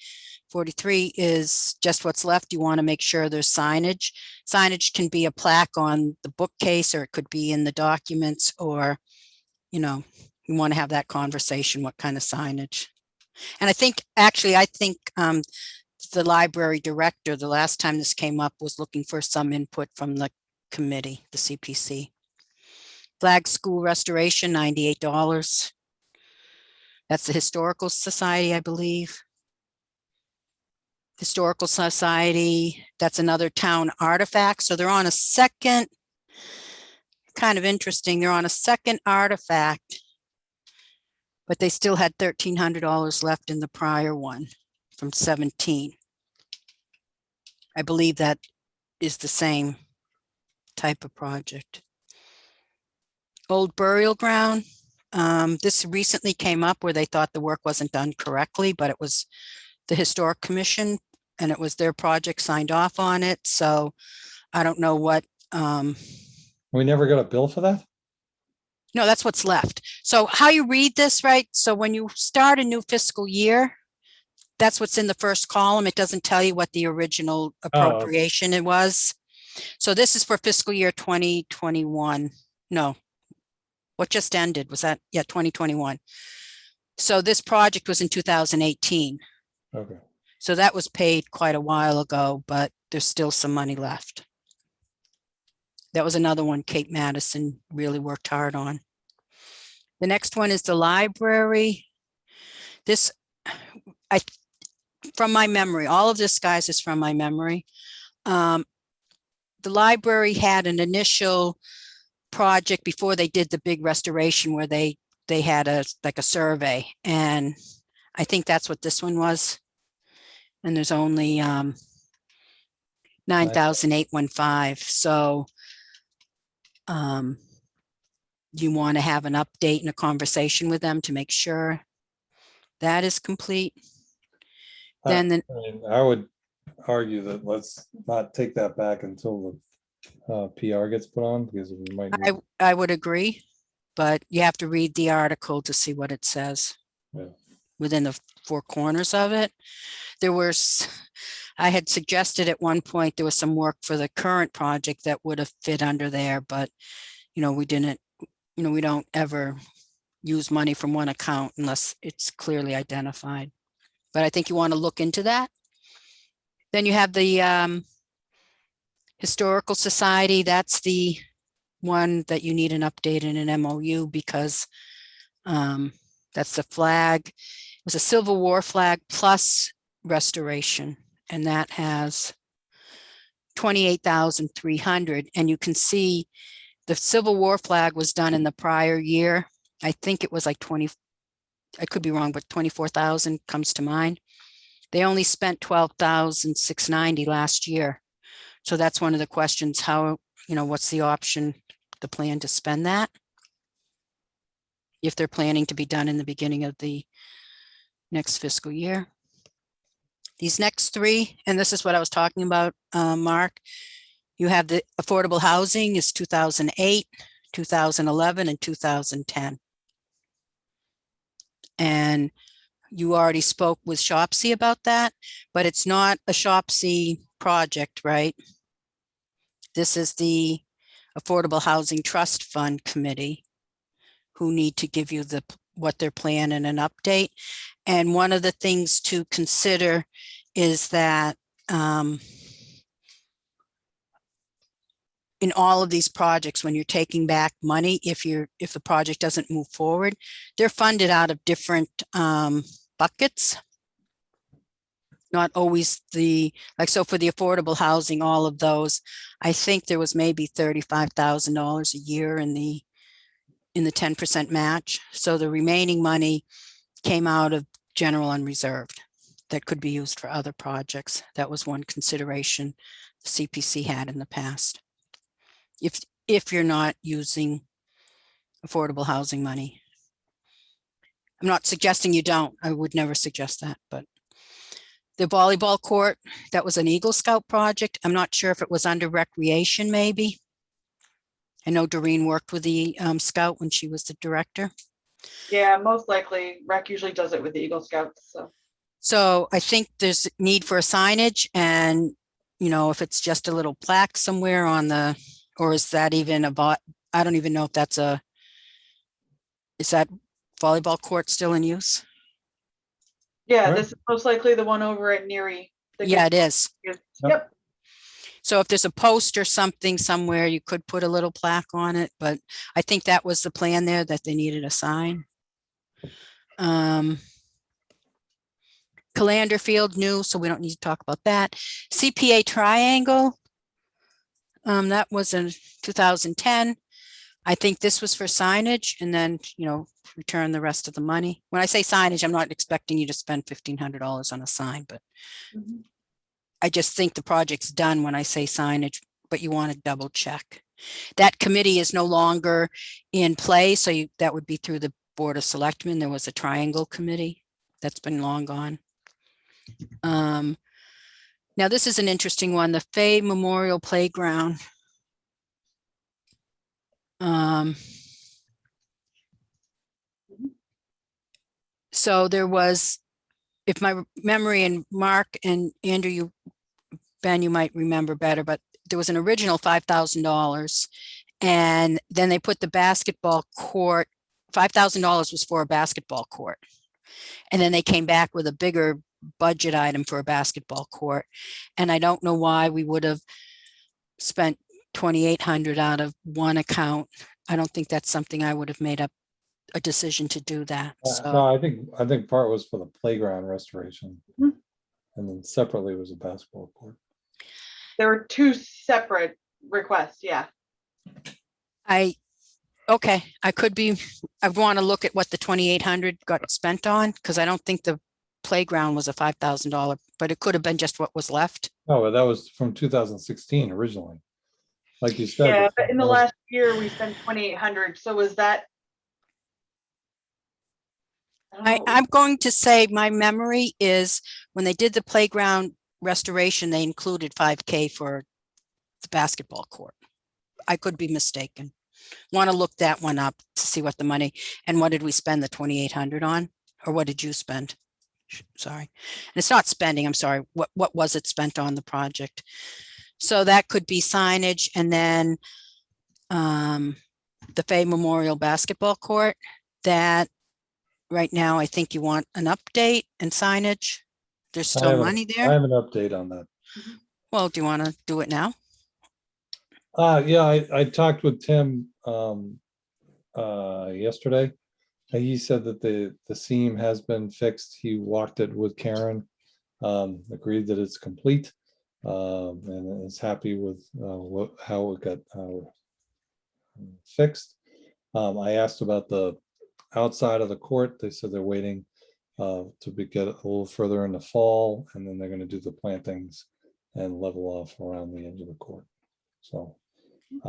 43 is just what's left. You want to make sure there's signage. Signage can be a plaque on the bookcase, or it could be in the documents, or, you know, you want to have that conversation, what kind of signage. And I think, actually, the library director, the last time this came up, was looking for some input from the committee, the CPC. Flag School Restoration, $98. That's the Historical Society, I believe. Historical Society, that's another town artifact. So they're on a second, kind of interesting, they're on a second artifact, but they still had $1,300 left in the prior one from 17. I believe that is the same type of project. Old Burial Ground. This recently came up where they thought the work wasn't done correctly, but it was the Historic Commission and it was their project signed off on it. So I don't know what. We never got a bill for that? No, that's what's left. So how you read this, right? So when you start a new fiscal year, that's what's in the first column. It doesn't tell you what the original appropriation it was. So this is for fiscal year 2021. No, what just ended was that? Yeah, 2021. So this project was in 2018. Okay. So that was paid quite a while ago, but there's still some money left. That was another one Kate Madison really worked hard on. The next one is the library. This, from my memory, all of this, guys, is from my memory. The library had an initial project before they did the big restoration where they had a survey, and I think that's what this one was. And there's only 9,815. So you want to have an update and a conversation with them to make sure that is complete. Then I would argue that let's not take that back until the PR gets put on, because we might. I would agree, but you have to read the article to see what it says. Yeah. Within the four corners of it. I had suggested at one point there was some work for the current project that would have fit under there, but we didn't, we don't ever use money from one account unless it's clearly identified. But I think you want to look into that. Then you have the Historical Society. That's the one that you need an update in an MOU because that's the flag. It was a Civil War flag plus restoration, and that has 28,300. And you can see the Civil War flag was done in the prior year. I think it was like 20, I could be wrong, but 24,000 comes to mind. They only spent 12,690 last year. So that's one of the questions, how, what's the option, the plan to spend that? If they're planning to be done in the beginning of the next fiscal year. These next three, and this is what I was talking about, Mark, you have the affordable housing is 2008, 2011, and 2010. And you already spoke with Shopsy about that, but it's not a Shopsy project, right? This is the Affordable Housing Trust Fund Committee who need to give you what their plan and an update. And one of the things to consider is that in all of these projects, when you're taking back money, if the project doesn't move forward, they're funded out of different buckets. Not always so for the affordable housing, all of those, I think there was maybe $35,000 a year in the 10% match. So the remaining money came out of general unreserved that could be used for other projects. That was one consideration the CPC had in the past. If you're not using affordable housing money. I'm not suggesting you don't. I would never suggest that, but the volleyball court, that was an Eagle Scout project. I'm not sure if it was under recreation, maybe. I know Doreen worked with the Scout when she was the director. Yeah, most likely. Rec usually does it with the Eagle Scouts. So I think there's need for a signage, and if it's just a little plaque somewhere on the, or is that even I don't even know if that's Is that volleyball court still in use? Yeah, Right. this is most likely the one over at Neary. the Yeah, it good- is. Yep, So if there's a post or something somewhere, you could put a little plaque on it, but I think that was the plan there, that they needed a sign. Calander Field new, so we don't need to talk about that. CPA Triangle. That was in 2010. I think this was for signage and then, return the rest of the money. When I say signage, I'm not expecting you to spend $1,500 on a sign, but Mhm. I just think the project's done when I say signage, but you want to double check. That committee is no longer in play, so that would be through the Board of Selectmen. There was a triangle committee that's been long gone. Now this is an interesting one, the Fay Memorial Playground. So there was, if my memory, and Mark and Andrew, Ben, you might remember better, but there was an original $5,000. And then they put the basketball court, $5,000 was for a basketball court. And then they came back with a bigger budget item for a basketball court. And I don't know why we would have spent $2,800 out of one account. I don't think that's something I would have made up a decision to do that. No, So, I think part was for the playground restoration. Mhm. And then separately was a basketball court. There were two separate requests, yeah. okay, I want to look at what the 2,800 got spent on, because I don't think the playground was a $5,000, but it could have been just what was left. Oh, that was from 2016 originally. Like you said. Yeah, but in the last year, we spent 2,800, so was that? I don't know. I'm going to say my memory is when they did the playground restoration, they included $5,000 for the basketball court. I could be mistaken. Want to look that one up to see what the money, and what did we spend the 2,800 on? Or what did you spend? Sorry. And it's not spending, I'm sorry. What was it spent on the project? So that could be signage, and then the Fay Memorial Basketball Court, that right now, I think you want an update and signage. There's still money I there. have an update on that. Well, do you want to do it now? Yeah, I talked with Tim yesterday. He said that the seam has been fixed. He walked it with Karen, agreed that it's complete, and is happy with how it got fixed. I asked about the outside of the court. They said they're waiting to get a little further in the fall, and then they're going to do the plantings and level off around the edge of the court. So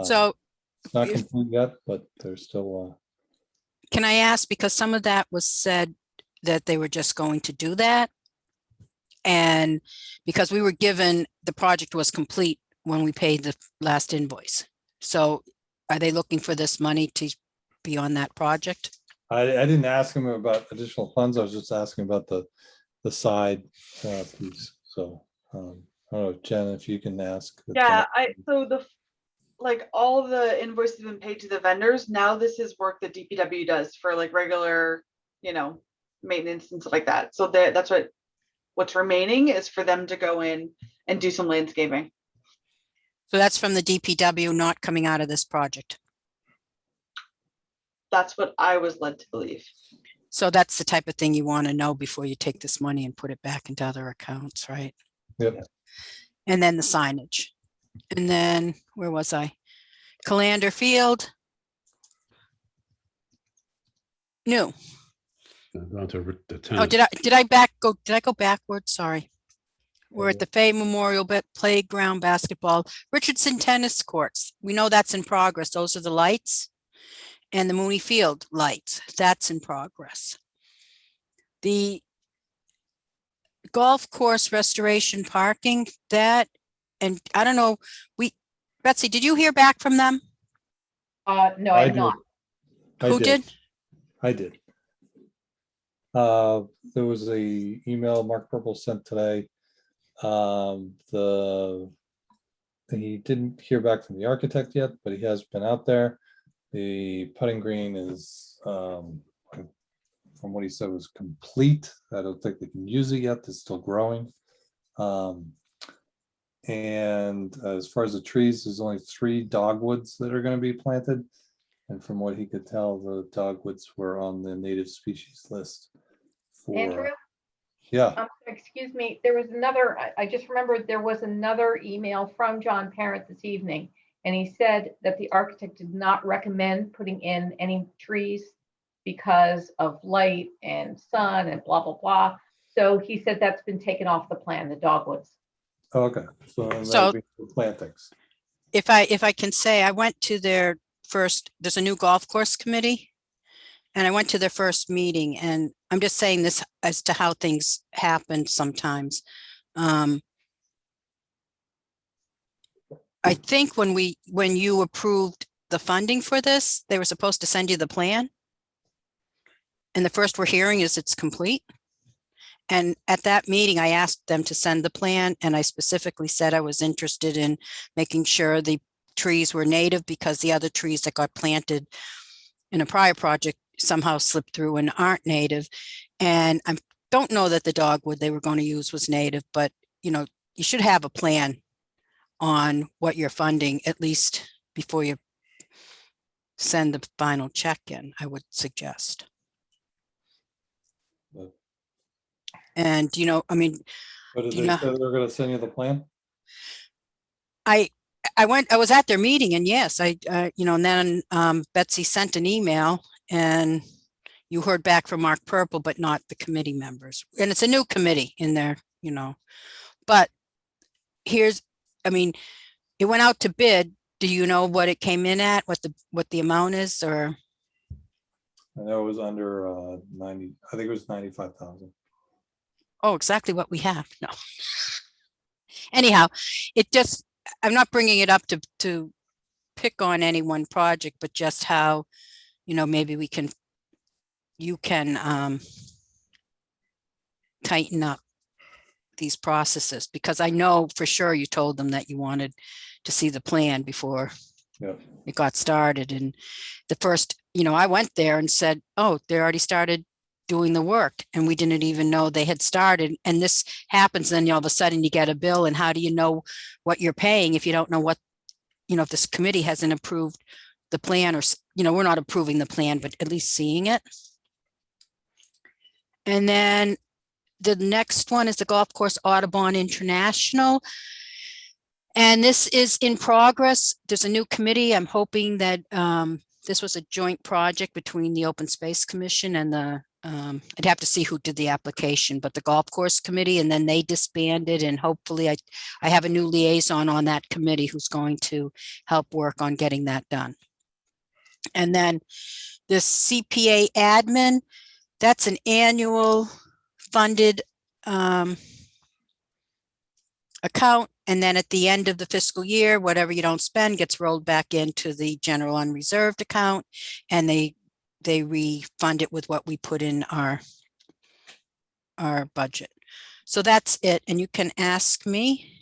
So it's not if- complete yet, but there's still can I ask, because some of that was said that they were just going to do that. And because we were given, the project was complete when we paid the last invoice. So are they looking for this money to be on that project? I didn't ask him about additional funds. I was just asking about the side piece. So I don't know, Jen, if you can ask. Yeah, so like all of the invoices have been paid to the vendors. Now this is work that DPW does for like regular, maintenance and stuff like that. So that's what's remaining is for them to go in and do some landscaping. So that's from the DPW, not coming out of this project. That's what I was led to believe. So that's the type of thing you want to know before you take this money and put it back into other accounts, right? Yep. And then the signage. And then, where was I? Calander Field. New. Going to the Oh, tennis. did I go backwards? Sorry. We're at the Fay Memorial Playground Basketball, Richardson Tennis Courts. We know that's in progress. Those are the lights. And the Mooney Field lights, that's in progress. The golf course restoration parking, that, and I don't know, Betsy, did you hear back from them? No, I have not. Who did? I did. There was a email Mark Purple sent today. He didn't hear back from the architect yet, but he has been out there. The putting green is from what he said was complete. I don't think they can use it yet. It's still growing. And as far as the trees, there's only 3 dogwoods that are going to be planted. And from what he could tell, the dogwoods were on the native species list. Andrew? Yeah, Excuse me, there was another, I just remembered there was another email from John Parent this evening. And he said that the architect did not recommend putting in any trees because of light and sun and blah, blah, blah. So he said that's been taken off the plan, the dogwoods. okay. So then So- that'd be the plantings. If I can say, I went to their first, there's a new golf course committee. And I went to their first meeting, and I'm just saying this as to how things happen sometimes. I think when you approved the funding for this, they were supposed to send you the plan. And the first we're hearing is it's complete. And at that meeting, I asked them to send the plan, and I specifically said I was interested in making sure the trees were native, because the other trees that got planted in a prior project somehow slipped through and aren't native. And I don't know that the dogwood they were going to use was native, but you should have a plan on what you're funding, at least before you send the final check in, I would suggest. But- And, I mean, But did Do you they know- say they were going to send you the plan? I was at their meeting, and yes, and then Betsy sent an email, and you heard back from Mark Purple, but not the committee members. And it's a new committee in there, but it went out to bid. Do you know what it came in at, what the amount is, or? I know it was under 90, I think it was 95,000. Oh, exactly what we have. No. Anyhow, I'm not bringing it up to pick on any one project, but just how, maybe you can tighten up these processes, because I know for sure you told them that you wanted to see the plan before Yeah. it got started. And the first, I went there and said, oh, they already started doing the work, and we didn't even know they had started. And this happens, then all of a sudden you get a bill, and how do you know what you're paying if you don't know what, if this committee hasn't approved the plan, or, we're not approving the plan, but at least seeing it. And then the next one is the Golf Course Audubon International. And this is in progress. There's a new committee. I'm hoping that this was a joint project between the Open Space Commission and I'd have to see who did the application, but the Golf Course Committee, and then they disbanded, and hopefully I have a new liaison on that committee who's going to help work on getting that done. And then the CPA admin, that's an annual funded account. And then at the end of the fiscal year, whatever you don't spend gets rolled back into the general unreserved account, and they refund it with what we put in our budget. So that's it. And you can ask me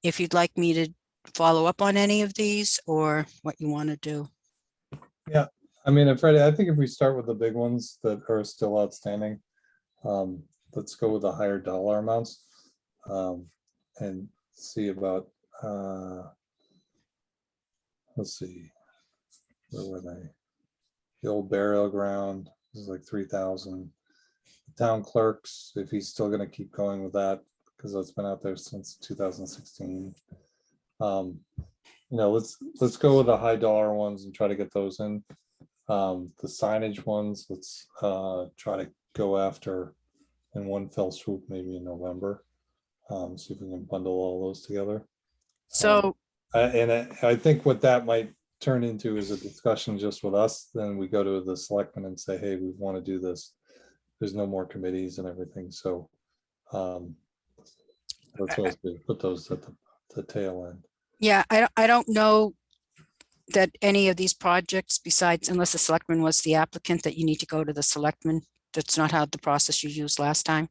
if you'd like me to follow up on any of these or what you want to do. Yeah, I mean, Freddie, I think if we start with the big ones that are still outstanding, let's go with the higher dollar amounts and see about, let's see, where were they? The old burial ground is like 3,000. Town clerks, if he's still going to keep going with that, because that's been out there since 2016. Let's go with the high dollar ones and try to get those in. The signage ones, let's try to go after in one fell swoop, maybe in November. See if we can bundle all those together. So I think what that might turn into is a discussion just with us. Then we go to the selectmen and say, hey, we want to do this. There's no more committees and everything. So that's what I was put those at the tail end. yeah, I don't know that any of these projects, besides, unless the selectman was the applicant, that you need to go to the selectman. That's not how the process you used last time.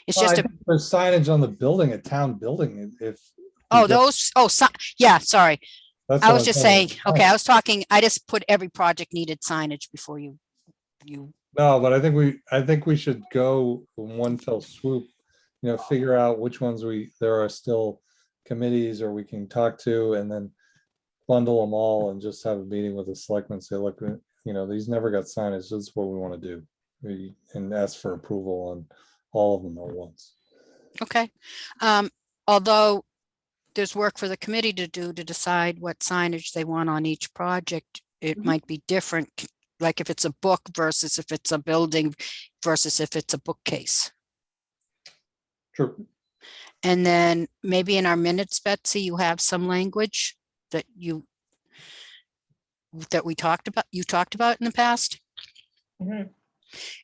It's Well, just I think there's signage on the building, a town building. If yeah, sorry. That's I what was I'm just saying. saying, okay, I was talking, I just put every project needed signage before you. No, but I think we should go in one fell swoop, figure out which ones there are still committees or we can talk to, and then bundle them all and just have a meeting with the selectmen, say, look, these never got signage, this is what we want to do. And ask for approval on all of them at once. Okay. Although there's work for the committee to do to decide what signage they want on each project, it Mhm. might be different. Like if it's a book versus if it's a building versus if it's a bookcase. True. And then maybe in our minutes, Betsy, you have some language that we talked about, you talked about in the past. Mhm.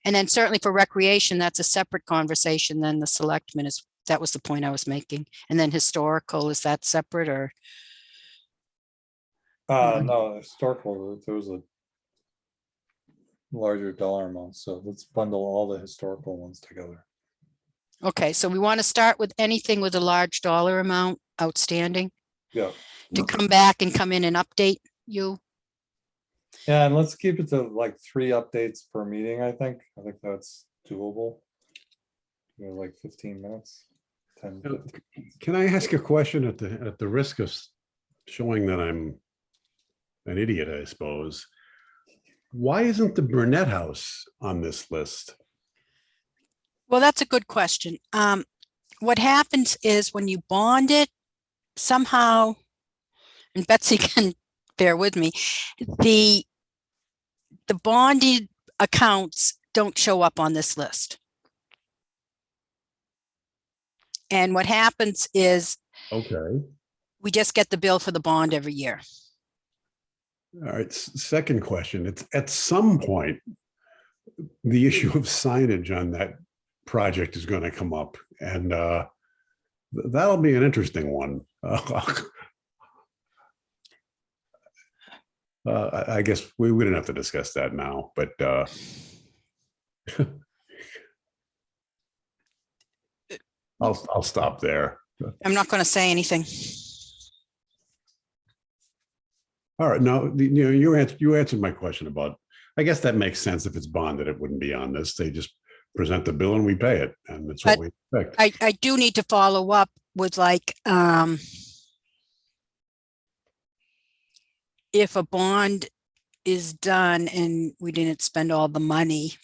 And then certainly for recreation, that's a separate conversation than the selectmen is, that was the point I was making. And then historical, is that separate or? No, historical, there was a larger dollar amount, so let's bundle all the historical ones together. Okay, so we want to start with anything with a large dollar amount outstanding Yeah. to come back and come in and update you. Yeah, and let's keep it to like 3 updates per meeting, I think. I think that's doable. Like 15 minutes, 10, 15. Can I ask a question at the risk of showing that I'm an idiot, I suppose? Why isn't the Burnett House on this list? Well, that's a good question. What happens is when you bond it, somehow, and Betsy can bear with me, the bonded accounts don't show up on this list. And what happens is Okay. we just get the bill for the bond every year. All right. Second question. It's at some point, the issue of signage on that project is going to come up, and that'll be an interesting one. I guess we didn't have to discuss that now, but I'll stop there. I'm not going to say anything. All right. No, you answered my question about. I guess that makes sense. If it's bonded, it wouldn't be on this. They just present the bill and we pay it, and that's what we expect. I do need to follow up with like if a bond is done and we didn't spend all the money,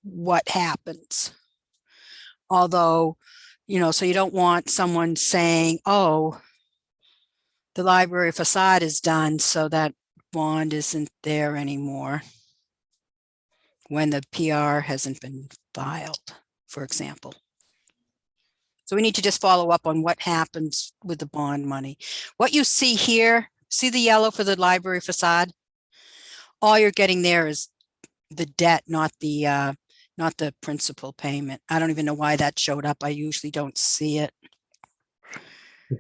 what happens? Although, so you don't want someone saying, oh, the library facade is done, so that bond isn't there anymore when the PR hasn't been filed, for example. So we need to just follow up on what happens with the bond money. What you see here, see the yellow for the library facade? All you're getting there is the debt, not the principal payment. I don't even know why that showed up. I usually don't see it.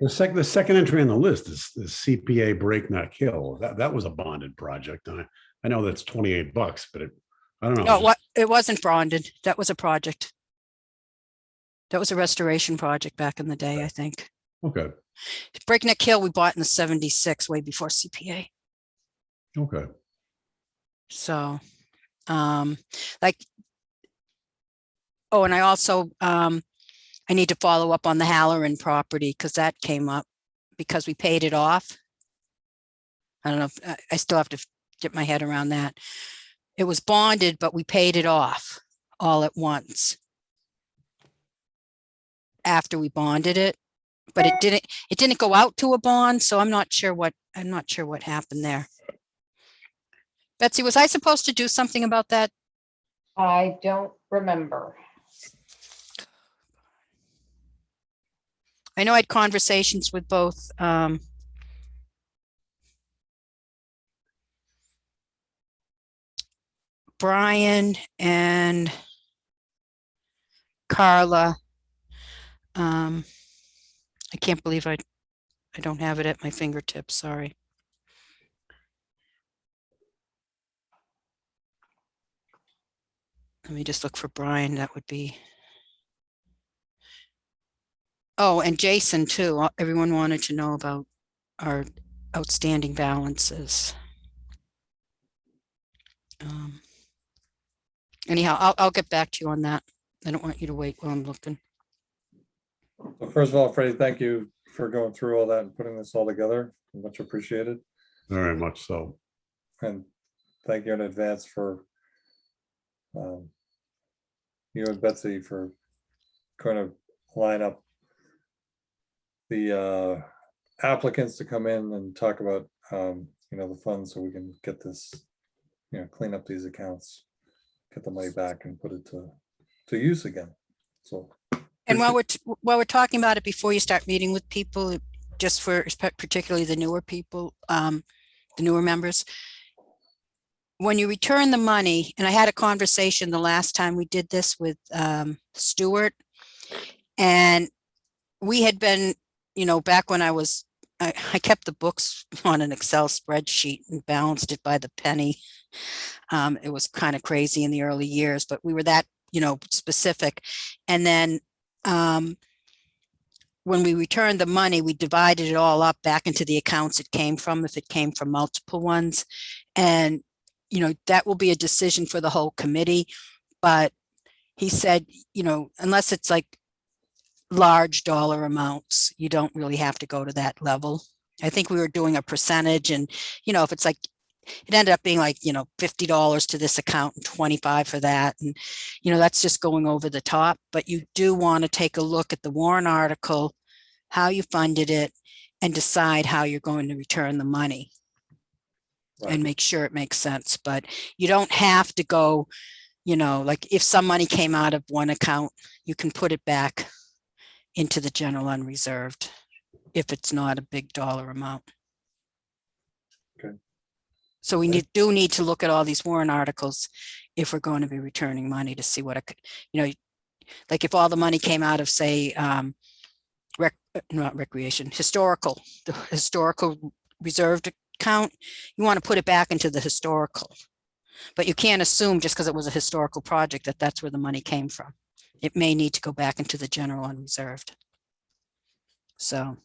The second entry on the list is CPA Break Not Kill. That was a bonded project. And I know that's $28, but I don't know. No, it wasn't bonded. That was a project. That was a restoration project back in the day, I think. Okay. Breakneck Hill, we bought in the 76, way before CPA. Okay. So, like, oh, and I also, I need to follow up on the Halloran property because that came up because we paid it off. I don't know if I still have to get my head around that. It was bonded, but we paid it off all at once after we bonded it, but it didn't go out to a bond. So I'm not sure what happened there. Betsy, was I supposed to do something about that? I don't remember. I know I had conversations with both Brian and Carla. I can't believe I don't have it at my fingertips, sorry. Let me just look for Brian, that would be. Oh, and Jason too. Everyone wanted to know about our outstanding balances. Anyhow, I'll get back to you on that. I don't want you to wait while I'm looking. Well, first of all, Freddie, thank you for going through all that and putting this all together. Much appreciated. Very much so. And thank you in advance for you and Betsy for kind of line up the applicants to come in and talk about the funds so we can get this, clean up these accounts, get the money back and put it to use again. So. And while we're talking about it, before you start meeting with people, just for particularly the newer people, the newer members, when you return the money, and I had a conversation the last time we did this with Stuart, and we had been, back when I kept the books on an Excel spreadsheet and balanced it by the penny. It was kind of crazy in the early years, but we were that, specific. And then when we returned the money, we divided it all up back into the accounts it came from, if it came from multiple ones. And, that will be a decision for the whole committee. But he said, unless it's like large dollar amounts, you don't really have to go to that level. I think we were doing a percentage, and, if it's like, it ended up being like, $50 to this account and 25 for that. And, that's just going over the top. But you do want to take a look at the warrant article, how you funded it, and decide how you're going to return the money. Right. And make sure it makes sense. But you don't have to go, like if some money came out of one account, you can put it back into the general unreserved if it's not a big dollar amount. Okay. So we do need to look at all these warrant articles if we're going to be returning money to see what it could, like if all the money came out of, say, not recreation, the historical reserved account, you want to put it back into the historical. But you can't assume just because it was a historical project that that's where the money came from. It may need to go back into the general unreserved. So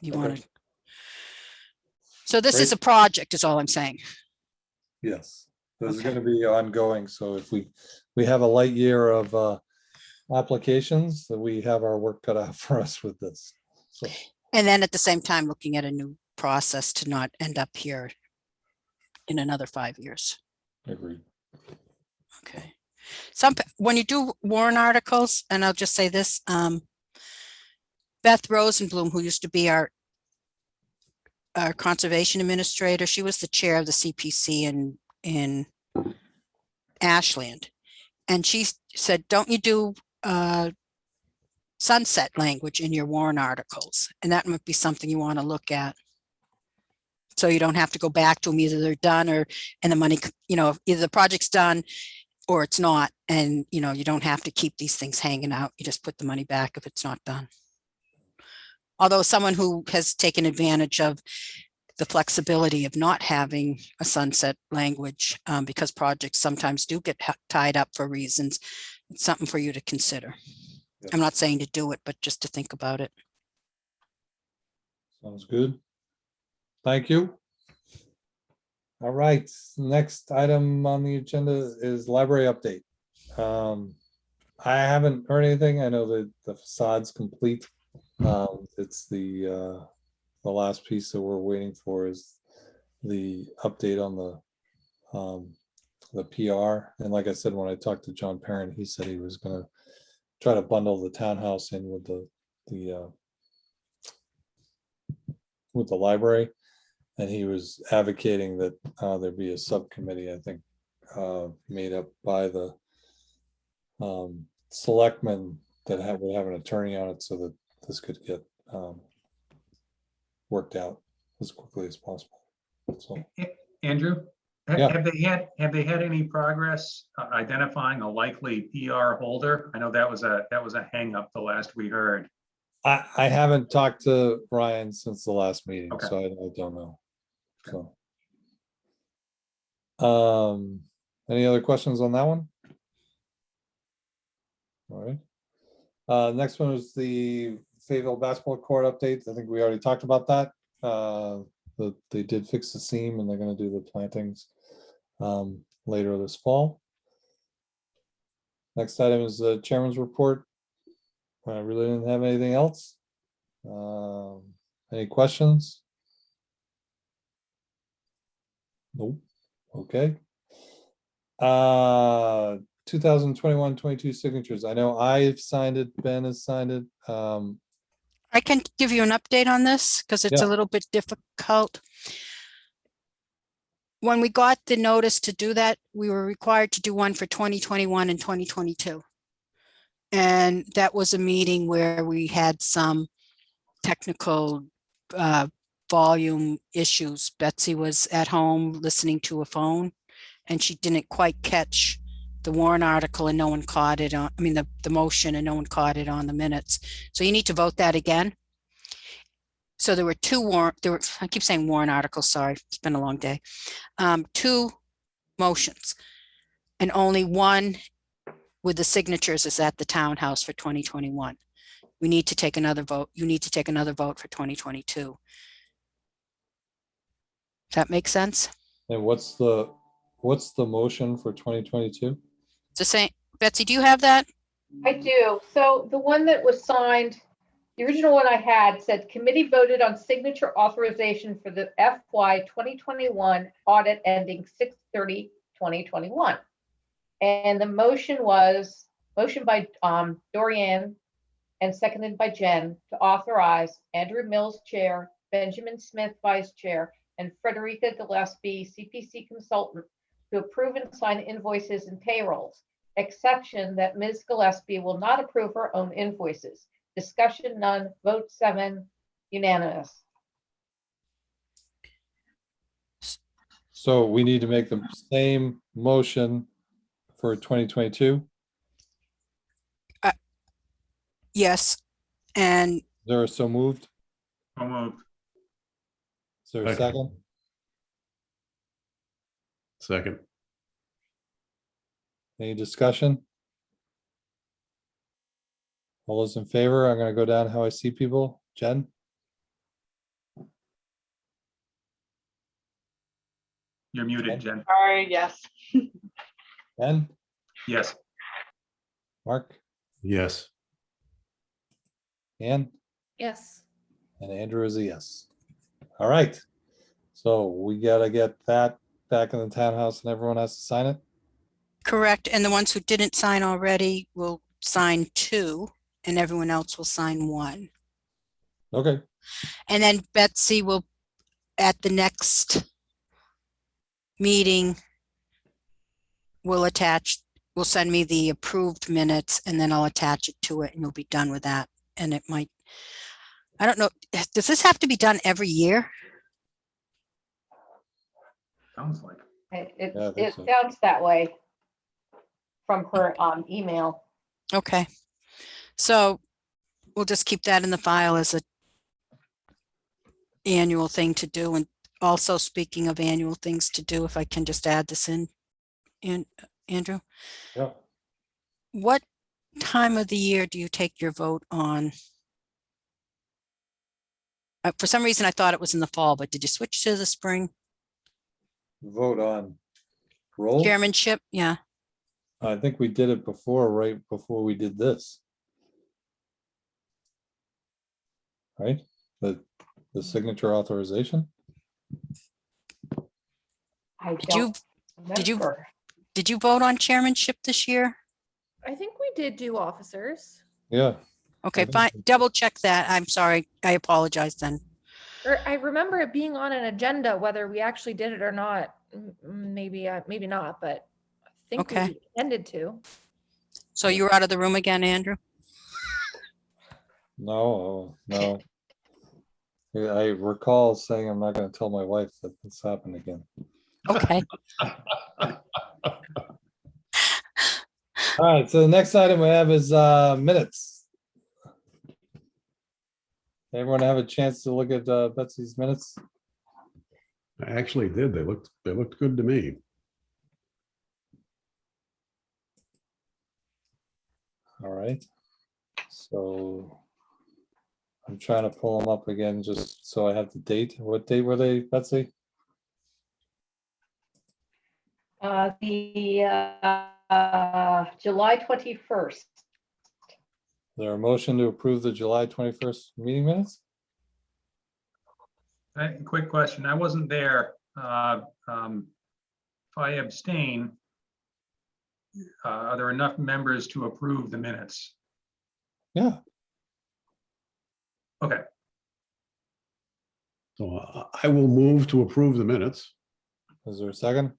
you want to. So this is a project, is all I'm saying. Yes, this is going to be ongoing. So if we have a light year of applications, that we have our work cut out for us with this. So. And then at the same time, looking at a new process to not end up here in another 5 years. Agreed. Okay. When you do warrant articles, and I'll just say this, Beth Rosenblum, who used to be our conservation administrator, she was the chair of the CPC in Ashland. And she said, don't you do sunset language in your warrant articles? And that might be something you want to look at. So you don't have to go back to them, either they're done and the money, either the project's done or it's not. And, you don't have to keep these things hanging out. You just put the money back if it's not done. Although someone who has taken advantage of the flexibility of not having a sunset language because projects sometimes do get tied up for reasons, it's something for you to consider. Yeah. I'm not saying to do it, but just to think about it. Sounds good. Thank you. All right, next item on the agenda is library update. I haven't heard anything. I know that the facade's complete. It's the last piece that we're waiting for is the update on the PR. And like I said, when I talked to John Parent, he said he was going to try to bundle the townhouse in with the library. And he was advocating that there be a subcommittee, I think, made up by the selectmen that would have an attorney on it so that this could get worked out as quickly as possible. So, Andrew, yeah. have they had any progress identifying a likely PR holder? I know that was a hang up the last we heard. I haven't talked to Ryan since the last meeting, okay. So I don't know. So, any other questions on that one? All right. Next one is the Fayetteville basketball court update. I think we already talked about that. they did fix the seam and they're gonna do the plantings later this fall. Next item is the chairman's report. I really didn't have anything else. Any questions? Nope. Okay. 2021-22 signatures. I know I've signed it, Ben has signed it. I can give you an update on this because it's a Yeah. little bit difficult. When we got the notice to do that, we were required to do one for 2021 and 2022. And that was a meeting where we had some technical volume issues. Betsy was at home listening to a phone and she didn't quite catch the warrant article and no one caught it on, I mean, the motion, and no one caught it on the minutes. So you need to vote that again. So there were I keep saying warrant articles, sorry, it's been a long day. 2 motions and only one with the signatures is at the townhouse for 2021. We need to take another vote. You need to take another vote for 2022. Does that make sense? And what's the motion for 2022? It's the same. Betsy, do you have that? I do. So the one that was signed, the original one I had said committee voted on signature authorization for the FY 2021 audit ending 6/30/2021. And the motion was by Dorian and seconded by Jen to authorize Andrew Mills, chair, Benjamin Smith, vice chair, and Frederica Gillespie, CPC consultant, to approve and sign invoices and payrolls, exception that Ms. Gillespie will not approve her own invoices. Discussion none, vote 7, unanimous. So we need to make the same motion for 2022. Yes. And Is there a so moved? So moved. Is there a second? Second. Any discussion? All those in favor? I'm gonna go down how I see people. Jen? You're muted, Jen. Sorry, yes. Ben? Yes. Mark? Yes. Ann? Yes. And Andrew is a yes. All right. So we gotta get that back in the townhouse and everyone has to sign it. correct. And the ones who didn't sign already will sign 2 and everyone else will sign 1. Okay, And then Betsy will, at the next meeting, will send me the approved minutes and then I'll attach it to it and you'll be done with that. And it might, I don't know, does this have to be done every year? Sounds like. It Yeah, I think so. sounds that way from her email. Okay. So we'll just keep that in the file as a annual thing to do. And also speaking of annual things to do, if I can just add this in, Andrew, yeah. what time of the year do you take your vote on? For some reason, I thought it was in the fall, but did you switch to the spring? Vote on roll. Chairmanship? Yeah. I think we did it before, right before we did this. Right? The signature authorization. I Did you don't remember. did you vote on chairmanship this year? I think we did do officers. Yeah. Okay, think fine. so. Double check that. I'm sorry. I apologize then. Or I remember it being on an agenda, whether we actually did it or not. Maybe, maybe not, but I think Okay. we intended to. So you were out of the room again, Andrew? No, no. Yeah, I recall saying I'm not going to tell my wife that this happened again. Okay. All right, so the next item we have is minutes. Everyone have a chance to look at Betsy's minutes? I actually did. They looked good to me. All right. So I'm trying to pull them up again, just so I have the date. What date were they, Betsy? July 21st. Is there a motion to approve the July 21st meeting minutes? Quick question. I wasn't there. If I abstain, are there enough members to approve the minutes? Yeah, Okay, So I will move to approve the minutes. is there a second?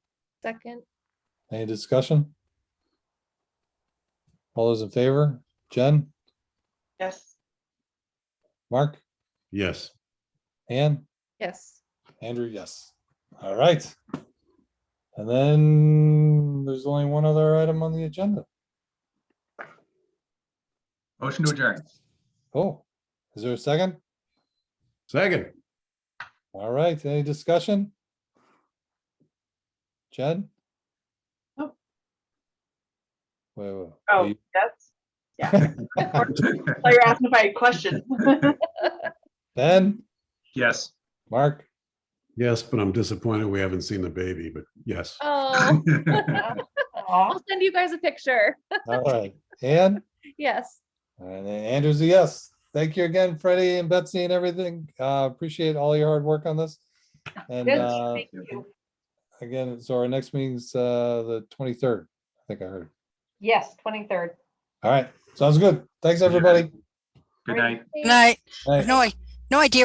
Second, Any discussion? All those in favor? Jen, Yes. Mark, Yes. Ann, yes. Andrew, yes. All right. And then there's only one other item on the agenda. motion to adjourn. Oh, is there a second? Second. All right, any discussion? Jen? Nope. Wait. Oh, that's, yeah. I thought you were asking if I had questions. Ben, Yes. Mark, Yes, but I'm disappointed we haven't seen the baby, but yes. Oh, I'll send you guys a picture. all right, Ann? Yes. And Andrew's a yes. Thank you again, Freddie and Betsy and everything. Appreciate all your hard work on this. And Good, thank you. again, so our next meeting's the 23rd, I think I heard. Yes, 23rd. All right, sounds good. Thanks, everybody. Good night. Good night. Night. No idea